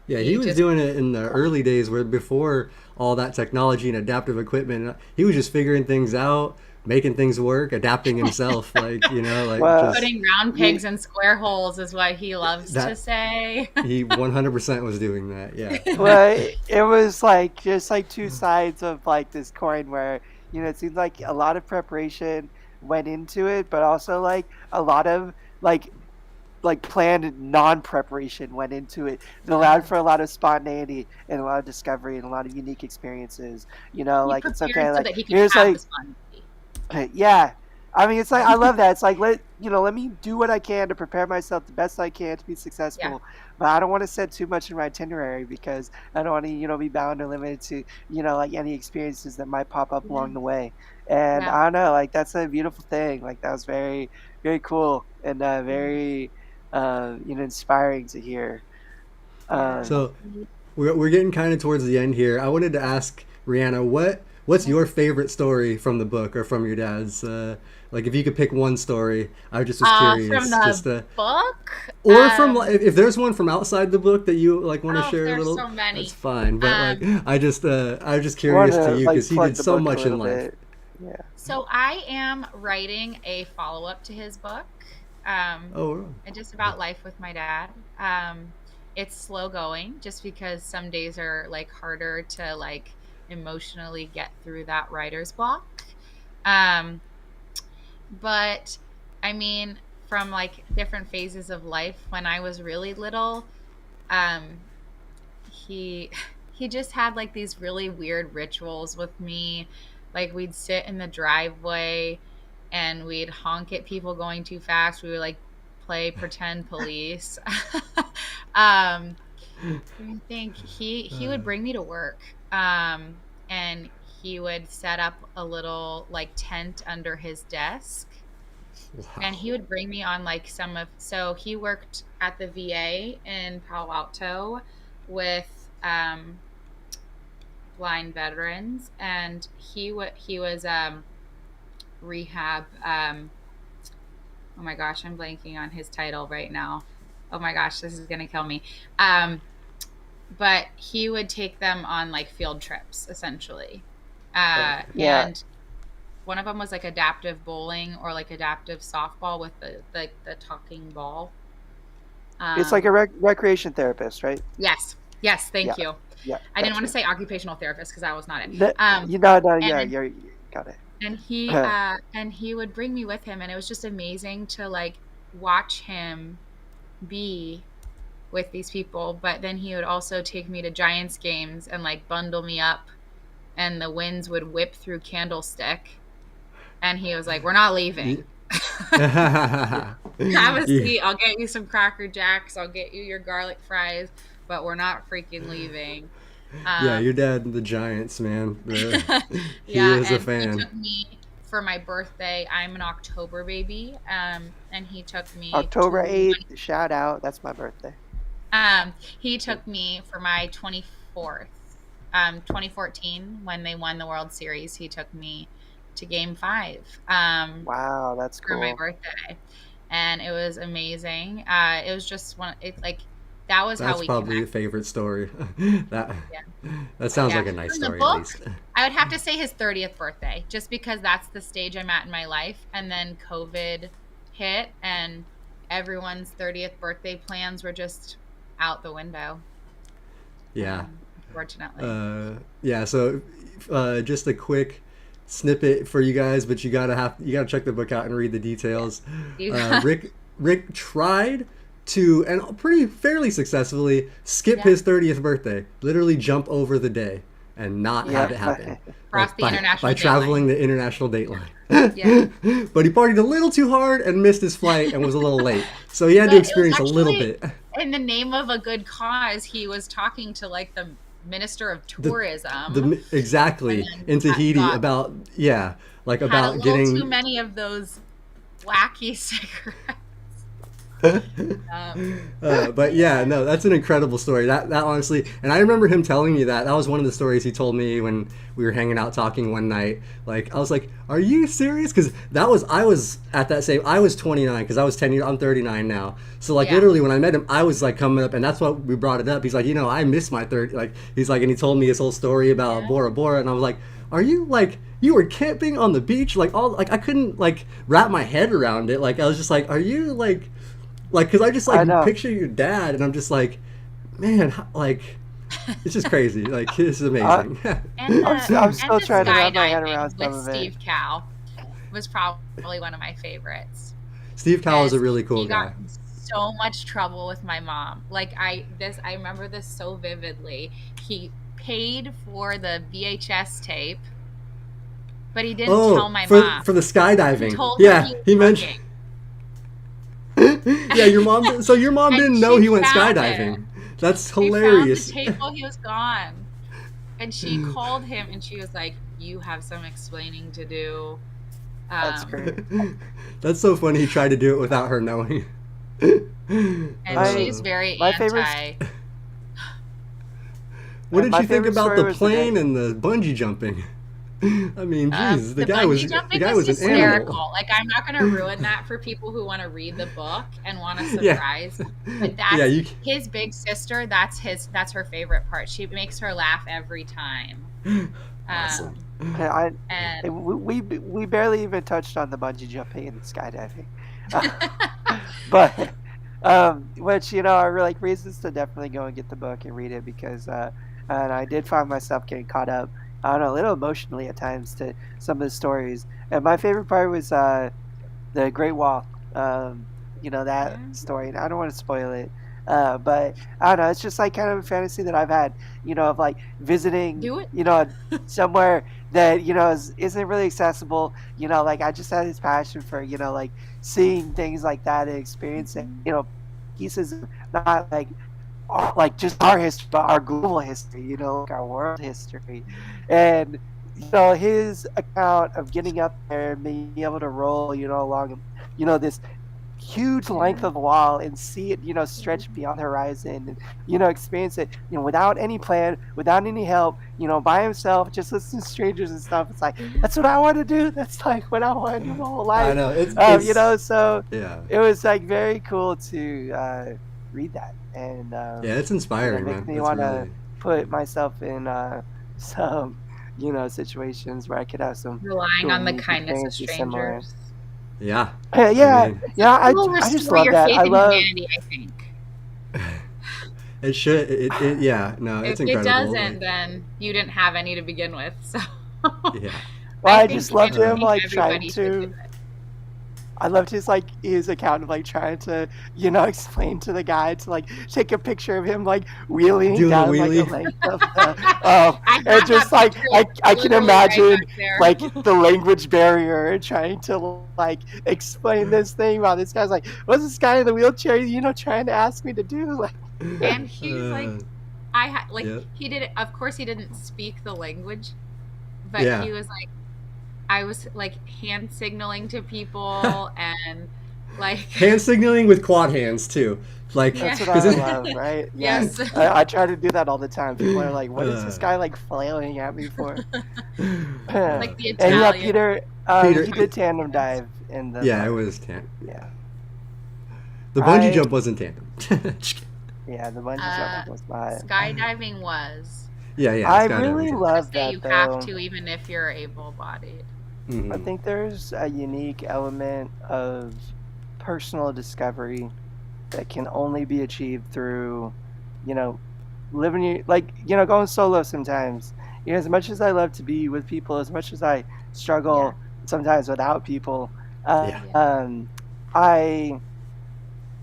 Yeah, he
he
was
just
doing it in the early days where before all that technology and adaptive equipment, he was just figuring things out, making things work, adapting himself, like, like
Well,
just
putting round
you,
pegs in square holes is what he loves to
that
say.
he 100% was doing that. Yeah.
well, it was like just like two sides of like this coin where it seems like a lot of preparation went into it, but also like a lot of planned non-preparation went into it. It allowed for a lot of spontaneity and a lot of discovery and a lot of unique experiences.
He
Like it's okay.
prepared so
Like
that he could
here's
have
like
the spontaneity.
yeah. I mean, it's like I love that. It's like let me do what I can to prepare myself the best I can to be
Yeah.
successful, but I don't want to set too much in my itinerary because I don't want to be bound or limited to like any experiences that might pop up
Yeah.
along the way. And
Yeah.
I don't know, like that's a beautiful thing. Like that was very very cool and
Yeah.
very inspiring to hear.
Yeah.
Um,
So we're getting kind of towards the end here. I wanted to ask Rihanna, what's your favorite story from the book or from your dad's? Like, if you could pick one story, I just was
From
curious,
the book,
or from if there's one from outside the book that you like want to
oh,
share a
there's
little,
so
that's
many.
fine. But like,
Um,
I was just
want
curious to
to
you
like
because he
plug
did
the
so
book a
much in
little
life.
bit. Yeah.
so I am writing a follow-up to his book. Um,
Oh,
and just about life with my dad. It's slow going just because some days are like harder to like emotionally get through that writer's block. Um, but I mean, from like different phases of life, when I was really little, um, he he just had like these really weird rituals with me. Like we'd sit in the driveway and we'd honk at people going too fast. We would like play pretend police. um I think he would bring me to work. And he would set up a little like tent under his desk, and
wow.
he would bring me on like so he worked at the VA in Palo Alto with blind veterans, and he was rehab. Oh my gosh, I'm blanking on his title right now. Oh my gosh, this is gonna kill me. Um, but he would take them on like field trips essentially,
Yeah.
and one of them was like adaptive bowling or like adaptive softball with the talking ball.
It's like a
Um,
recreation therapist, right?
yes, yes,
Yeah.
thank you.
Yeah.
I didn't want to
Gotcha.
say occupational therapist because that was not it.
No, no, yeah,
And
you got it.
and he would bring me with him, and it was just amazing to like watch him be with these people. But then he would also take me to Giants games and like bundle me up, and the winds would whip through Candlestick, and he was like, "We're not leaving.
Yeah.
Have a
Yeah.
seat. I'll get you some Cracker Jacks. I'll get you your garlic fries, but we're not freaking leaving."
Yeah, your
Um,
dad, the Giants, man. He
yeah,
is a
and he
fan.
took me for my birthday. I'm an October baby, and he took me
October
to
8th, shout out. That's my birthday.
he took me for my 24th, 2014 when they won the World Series. He took me to Game 5,
Wow, that's
for my
cool.
birthday, and it was amazing. It was just one. It like that was how
That's
we
probably a
connected.
favorite story. that
Yeah.
that sounds
Yeah.
like a nice
From the
story at
book,
least.
I would have to say his 30th birthday, just because that's the stage I'm at in my life. And then COVID hit, and everyone's 30th birthday plans were just out the window.
Yeah.
Um, unfortunately.
Yeah. So, just a quick snippet for you guys, but you gotta check the book out and read the details.
You
Rick tried to, and pretty fairly successfully, skip
Yeah.
his 30th birthday. Literally jump over the day and not have it happen.
Cross the international
by
date
traveling
line.
the international date line.
Yeah.
But he partied a little too hard and missed his flight and was a little late. So he had to
But it was
experience a little
actually
bit.
in the name of a good cause. He was talking to like the minister of
The
tourism,
exactly
and then
in Tahiti
got
about like
had a
about
little too
getting
many of those wacky cigarettes.
but yeah, no, that's an incredible story. That honestly, and I remember him telling me that. That was one of the stories he told me when we were hanging out talking one night. Like I was like, "Are you serious?" Because I was at that same. I was 29 because I was 10 years. I'm 39 now. So like
Yeah.
literally when I met him, I was like coming up, and that's what we brought it up. He's like, I miss my 30. Like he's like, and he told me his whole story about
Yeah.
Bora Bora, and I was like, "Are you like?" You were camping on the beach, like all like I couldn't like wrap my head around it. Like I was just like, "Are you like?" Like, because I just
I
like
know.
picture your dad, and I'm just like, man, like, it's just crazy. Like, this is amazing.
And
I'm still
the
trying to wrap my head
skydiving
around some
with
of it.
Steve Cow was probably one of my favorites.
Steve Cowell is a
Because
really cool
he got
guy.
in so much trouble with my mom. Like I remember this so vividly. He paid for the VHS tape, but he didn't tell my mom.
For the skydiving.
He told her
Yeah,
he was
he mentioned. Yeah, your mom. So your mom
And
didn't know
she
he went
found
skydiving.
it.
That's
She found the
hilarious.
tape while he was gone. And she called him and she was like, "You have some explaining to do."
That's great.
That's so funny. He tried to do it without her knowing.
And she's very
my favorite-
anti.
What did
my
you think
favorite
about
story
the
was the
plane
day-
and the bungee jumping? I mean, geez, the guy
bungee
was
jumping
an
hysterical.
animal.
Like I'm not going to ruin that for people who want to read the book and want a
Yeah.
surprise. But that's
Yeah,
his big sister. That's her favorite part. She makes her laugh every time.
Awesome.
And
we barely even touched on the bungee jumping and skydiving, but which are like reasons to definitely go and get the book and read it because and I did find myself getting caught up, I don't know, a little emotionally at times to some of the stories. And my favorite part was the Great Wall. That story. And I don't want to spoil it, but I don't know. It's just like kind of a fantasy that I've had, of like visiting,
Do it.
somewhere that isn't really accessible. Like I just had this passion for like seeing things like that and experiencing pieces of not like just our history, but our global history, like our world history. And his account of getting up there and being able to roll along this huge length of the wall and see it stretch beyond the horizon and experience it without any plan, without any help, by himself, just listening to strangers and stuff. It's like that's what I want to do. That's like what I want to do my whole life.
I know it's
so
yeah.
it was like very cool to read that. And
Yeah, it's inspiring,
make
man.
me
It's
want to
really...
put myself in some situations where I could have some
relying on the
unique
kindness of
experiences similar.
strangers.
Yeah.
Yeah,
I mean,
I
It will
just
restore
love
your
that.
faith
I
in
love.
humanity, I think.
it should. Yeah. No, it's
If it
incredible.
doesn't, then you didn't have any to begin with. So
Yeah.
Well, I
think-
just loved
I
him
think
like trying
everybody should do
to.
it.
I loved his account of like trying to explain to the guy to like take a picture of him like wheeling
Doing a
down like
wheelie.
the length of the,
I
and
got
just
that
like
picture
I can
literally right
imagine
back there.
like the language barrier and trying to like explain this thing while this guy's like, what's this guy in the wheelchair trying to ask me to do? Like,
And he's like,
Yeah.
he did it. Of course, he didn't speak the language, but
Yeah.
he was like, I was like hand signaling to people and like
Hand signaling with quad hands too. Like
that's what
'cause
I
it-
love, right? Yeah.
Yes.
I try to do that all the time. People are like, what is this guy like flailing at me for?
like the
And yeah,
Italian.
Peter, he did tandem dive in the.
yeah, it was tandem.
Yeah.
The bungee jump wasn't tandem.
Yeah, the bungee jumping was not.
Skydiving was.
yeah.
I
skydiving.
really love
Say
that
you
though.
have to, even if you're able-bodied.
Mhm.
I think there's a unique element of personal discovery that can only be achieved through, living your, like, going solo sometimes. As much as I love to be with people, as much as I
Yeah.
struggle sometimes without people,
Yeah.
Yeah.
I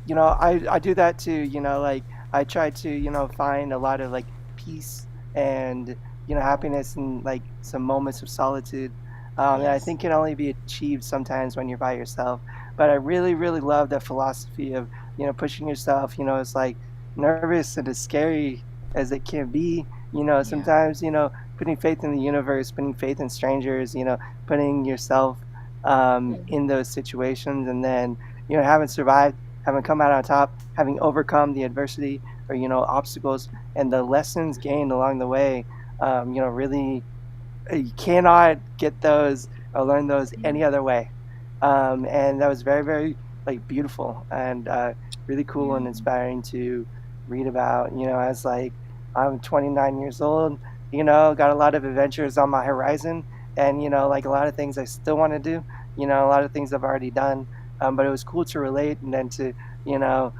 I do that too. Like, I try to find a lot of like peace and happiness and like some moments of solitude, that I
Yes.
think can only be achieved sometimes when you're by yourself. But I really really love that philosophy of pushing yourself. It's like nervous and as scary as it can be.
Yeah.
Sometimes putting faith in the universe, putting faith in strangers, putting yourself
Yeah.
in those situations, and then having survived, having come out on top, having overcome the adversity or obstacles and the lessons gained along the way. Really, you cannot get those or learn those
Yeah.
any other way. And that was very very like beautiful and really cool
Yeah.
and inspiring to read about. As like I'm 29 years old, got a lot of adventures on my horizon, and like a lot of things I still want to do. A lot of things I've already done, but it was cool to relate and then to you know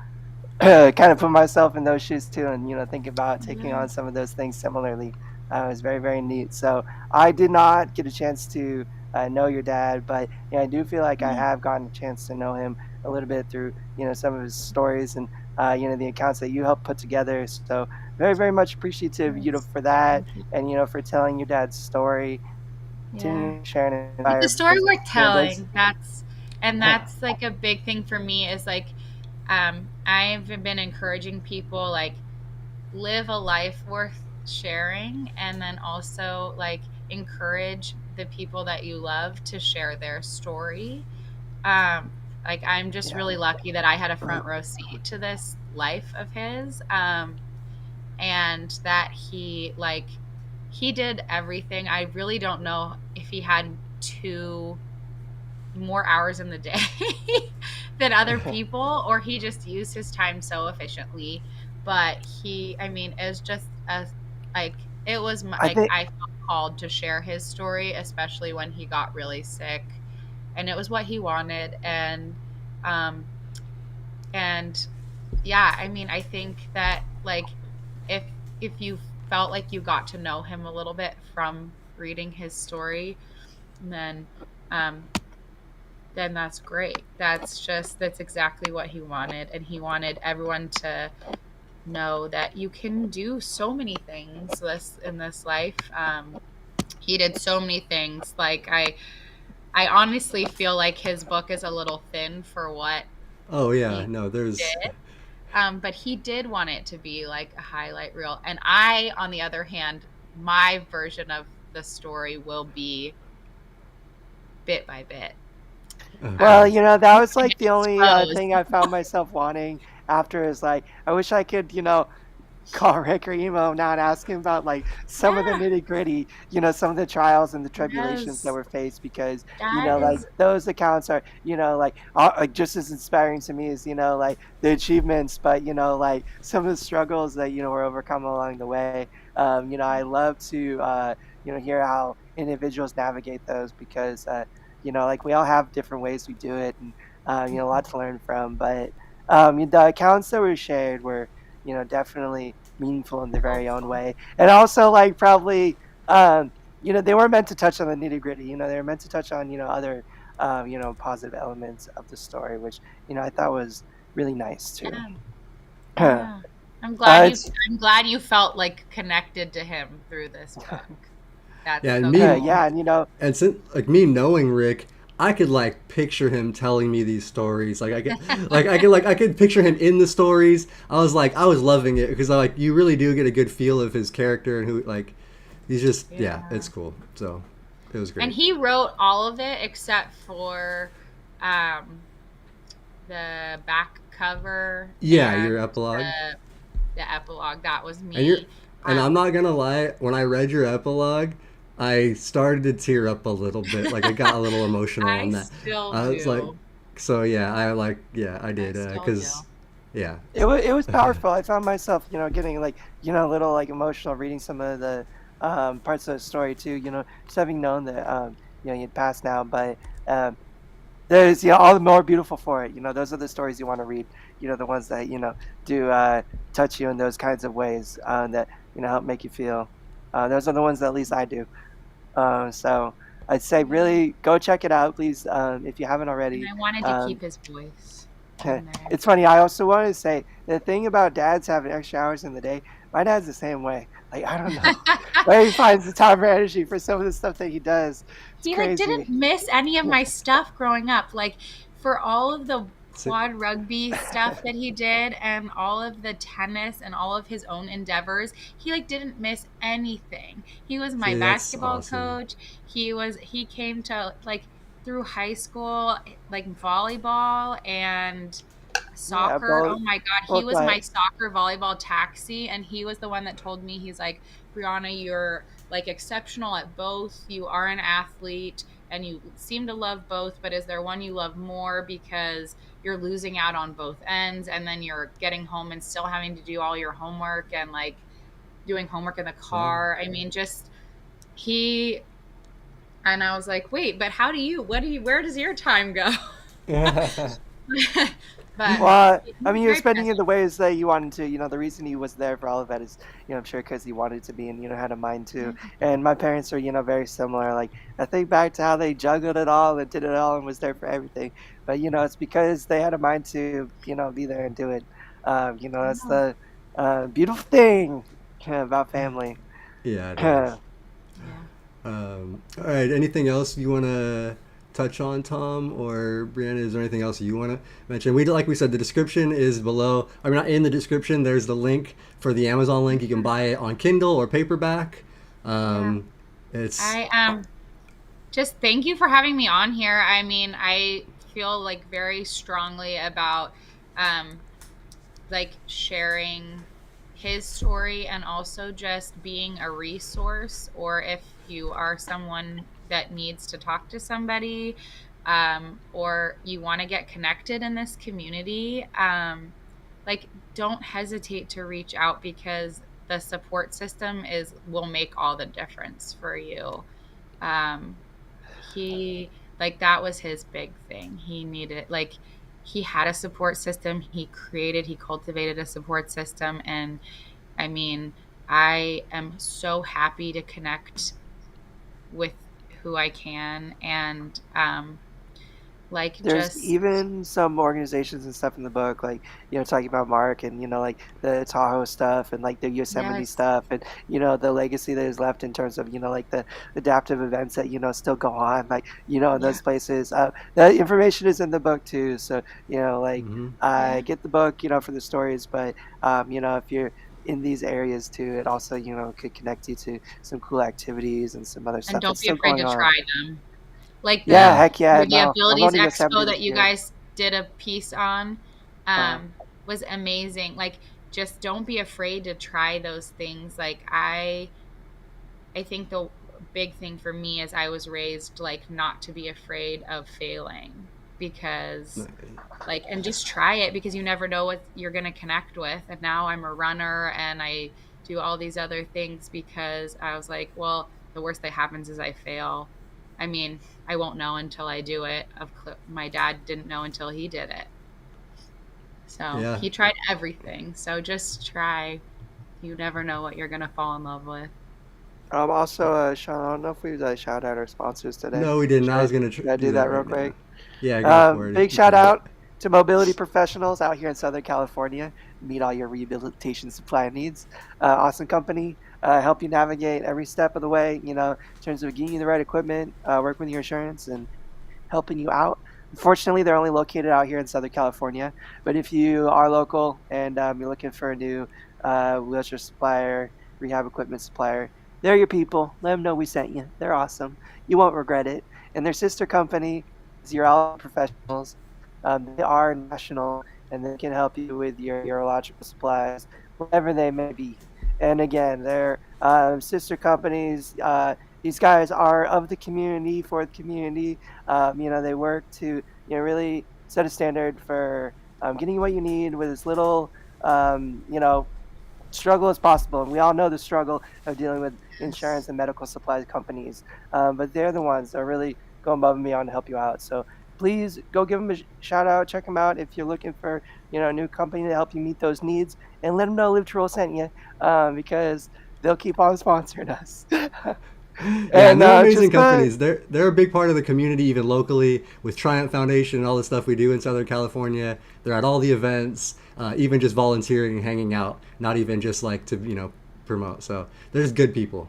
kind of put myself in those shoes too, and think about taking
Yeah.
on some of those things similarly. It was very very neat. So I did not get a chance to know your dad, but I do feel like I
Yeah.
have gotten a chance to know him a little bit through some of his stories and the accounts that you helped put together. So very very much appreciative
Yes.
for that,
Thank you.
and for telling your dad's story,
Yeah.
continuing sharing and
It's a
inspire,
story
because
worth
those
telling. That's like a big thing for me is like I've been encouraging people like live a life worth sharing, and then also like encourage the people that you love to share their story. Like I'm just
yeah.
really lucky that I had a front row seat to this life of his. And that he did everything. I really don't know if he had two more hours in the day than other people, or he just used his time so efficiently. But I mean, it's just a like it was
I
like
think
I felt called to share his story, especially when he got really sick, and it was what he wanted. Um and yeah, I mean, I think that like if you felt like you got to know him a little bit from reading his story, then um then that's great. That's exactly what he wanted, and he wanted everyone to know that you can do so many things this in this life. He did so many things. Like I honestly feel like his book is a little thin for what
Oh yeah,
he
no, there's
did. But he did want it to be like a highlight reel. And I, on the other hand, my version of the story will be bit by bit.
Well,
okay.
that
He's
was
gonna
like
get
the only
exposed.
thing I found myself wanting after is like, I wish I could, call Rick or emo now and ask him about like some of the
Yeah.
nitty gritty, some of the trials and the tribulations that
Yes.
were faced, because,
That
like
is
those accounts are, like just as inspiring to me as, like the achievements, but, like some of the struggles that, were overcome along the way. I love to, hear how individuals navigate those, because, like we all have different ways we do it, and a lot to learn from. But the accounts that were shared were, definitely meaningful in their very own
hopeful.
way, and also like probably, they were meant to touch on the nitty gritty. They were meant to touch on other, positive elements of the story, which I thought was really nice too.
Yeah.
uh,
Yeah.
it's
I'm glad you felt like connected to him through this book.
Yeah,
That's
and
so
me
cool.
yeah, and
and since like me knowing Rick, I could like picture him telling me these stories. Like I could picture him in the stories. I was loving it because like you really do get a good feel of his character and who like he's just yeah,
Yeah.
it's cool. So it was
And
great.
he wrote all of it except for um the back cover
Yeah,
and
your epilogue.
the epilogue. That was
And you're
me.
and I'm
Um
not gonna lie, when I read your epilogue, I started to tear up a little bit. Like I got a little emotional
I
on that.
still
I was like,
do.
so yeah, I like yeah, I
I
did
still do.
because yeah.
it was powerful. I found myself, getting like, a little like emotional reading some of the parts of the story too. Just having known that you'd passed now, but there's all the more beautiful for it. Those are the stories you want to read. the ones that do touch you in those kinds of ways that help make you feel. Those are the ones that at least I do. So I'd say
Yeah.
really go check it out, please, if you haven't
And
already.
I wanted to
Um,
keep his voice in there.
it's funny. I also want to say the thing about dads having extra hours in the day. My dad's the same way. Like I don't know where he finds the time or energy for some of the stuff that he does. It's
He like
crazy.
didn't miss any of my stuff growing up. Like for all of the
So,
quad rugby stuff that he did and all of the tennis and all of his own endeavors, he like didn't miss anything. He was my
see, that's
basketball
awesome.
coach. He came to like through high school like volleyball and
Yeah,
soccer. Oh
both
my God, he
both
was
my
my soccer volleyball taxi, and he was the one that told me, he's like, Brianna, you're like exceptional at both. You are an athlete and you seem to love both, but is there one you love more because you're losing out on both ends and then you're getting home and still having to do all your homework and like doing homework in the
Wow.
car. I mean, just he and I was like, wait, but how do you where does your time go? But
well, I
he's
mean, he was
very
spending it
present.
the ways that you wanted to. The reason he was there for all of that is, I'm sure because he wanted to be and had a mind to. And my parents are, very similar. Like I think back to how they juggled it all and did it all and was there for everything. But it's because they had a mind to, be there and do it. That's
No.
the beautiful thing about family.
Yeah, it is.
Yeah,
Yeah.
All right. Anything else you want to touch on, Tom or Brianna? Is there anything else you want to mention? Like we said, the description is below. I mean, not in the description. There's the link for the Amazon link. You can buy it on Kindle or paperback.
Yeah.
Um, it's
I just thank you for having me on here. I mean, I feel like very strongly about um like sharing his story and also just being a resource, or if you are someone that needs to talk to somebody or you want to get connected in this community, like don't hesitate to reach out because the support system is will make all the difference for you. um he like that was his big thing. He needed like he had a support system. He cultivated a support system. And I mean, I am so happy to connect with who I can. And like
there's
just
even some organizations and stuff in the book, like talking about Mark and like the Tahoe stuff and like the Yosemite
yes,
stuff and the legacy that is left in terms of like the adaptive events that still go on, like in
yeah,
those places. The information is in the book too, so like
mhm.
I
yeah.
get the book for the stories, but if you're in these areas too, it also could connect you to some cool activities and some other
And
stuff
don't
that's
be
still
afraid
going
to
on.
try them. Like
Yeah,
Yeah.
heck yeah,
the
no, I'm going
abilities
to Yosemite
expo
this
that you
year.
guys did a piece on
uh,
was amazing. Like just don't be afraid to try those things. Like I think the big thing for me is I was raised like not to be afraid of failing, because like and just try it because you never know what you're going to connect with. And now I'm a runner and I do all these other things because I was like, well, the worst that happens is I fail. I mean, I won't know until I do it. My dad didn't know until he did it. So
Yeah.
he tried everything. So just try. You never know what you're going to fall in love with.
Also, Shawn, I don't know if we shout out our sponsors today.
No, we didn't.
Should
I
I,
was gonna
should I
do
do
that
that real
right now.
quick?
Yeah, go for it.
Big
You
shout
can do it.
out to mobility professionals out here in Southern California. Meet all your rehabilitation supply needs. Awesome company. Help you navigate every step of the way, in terms of getting you the right equipment, working with your insurance, and helping you out. Unfortunately, they're only located out here in Southern California. But if you are local and you're looking for a new wheelchair supplier, rehab equipment supplier, they're your people. Let them know we sent you. They're awesome. You won't regret it. And their sister company is Urology Professionals. They are national and they can help you with your urological supplies, whatever they may be. And again, they're sister companies. These guys are of the community, for the community. They work to really set a standard for getting you what you need with as little struggle as possible. And we all know the struggle of dealing with insurance
Yes.
and medical supplies companies, but they're the ones that are really going above and beyond to help you out. So please go give them a shout out, check them out if you're looking for a new company to help you meet those needs, and let them know Live to Roll sent you, because they'll keep on sponsoring us.
Yeah, and
And
they're amazing
just
companies. They're a big part of the community, even locally, with Triumph Foundation and all the stuff we do in Southern California. They're at all the events, even just volunteering and hanging out, not even just like to promote. So there's good people.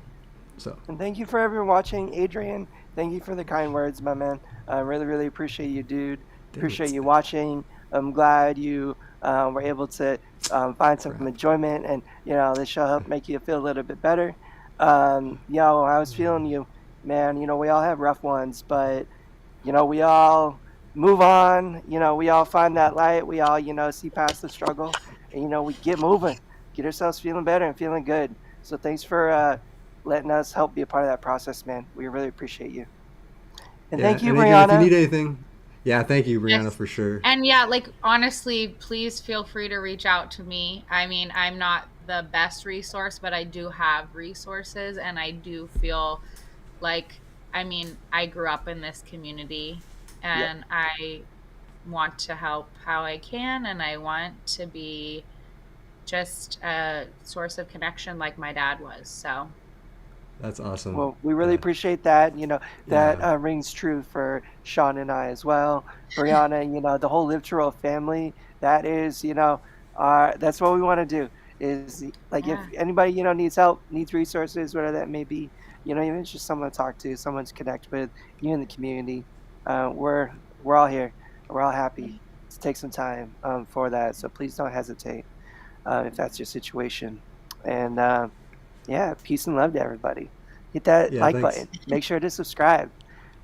So
And thank you for everyone watching. Adrian, thank you for the kind words, my man. I really, really appreciate you, dude. Appreciate
thanks
you watching. I'm glad you were able to find some
for
enjoyment, and this show helped make you feel a little bit better. I was feeling you, man. We all have rough ones, but we all move on. We all find that light. We all see past the struggle, and we get moving, get ourselves feeling better and feeling good. So thanks for letting us help be a part of that process, man. We really appreciate you. And
Yeah,
thank you,
and Adrian, if you
Brianna.
need anything, yeah, thank you, Brianna,
Yes.
for sure.
And yeah, like honestly, please feel free to reach out to me. I mean, I'm not the best resource, but I do have resources, and I do feel like, I mean, I grew up in this community,
Yep.
and I want to help how I can, and I want to be just a source of connection like my dad was. So,
That's awesome.
Well, we really
Yeah,
appreciate that. That
yeah,
rings true for Shawn and I as well. Brianna, the whole Live to Roll family. That is, that's what we want to do. Is like if
yeah.
anybody needs help, needs resources, whatever that may be, even just someone to talk to, someone to connect with, you in the community. We're all here. We're all happy to take some time for that. So please don't hesitate if that's your situation. And yeah, peace and love to everybody. Hit that
yeah.
like
Thanks.
button. Make sure to subscribe.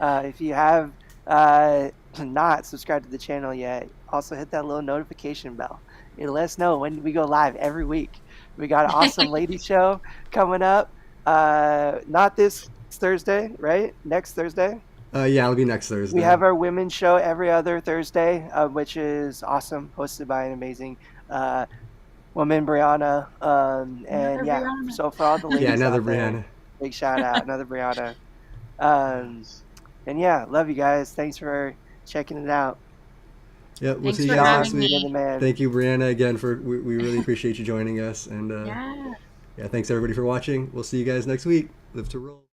If you have not subscribed to the channel yet, also hit that little notification bell. It'll let us know when we go live every week. We got an awesome lady show coming up. Not this Thursday, right? Next Thursday.
Yeah, it'll be next
We
Thursday.
have our women's show every other Thursday, which is awesome, hosted by an amazing uh, woman, Brianna. And
Another
yeah,
Brianna.
so for all the
Yeah,
ladies
another
out there,
Brianna.
big shout out, another Brianna. Um, and yeah, love you guys. Thanks for checking it out.
Yeah, we'll
Thanks
see you
for
guys next
Shawn,
having
week.
you're the
me.
man.
Thank you, Brianna, again for we really appreciate you joining us, and
Yeah.
yeah, thanks everybody for watching. We'll see you guys next week. Live to roll.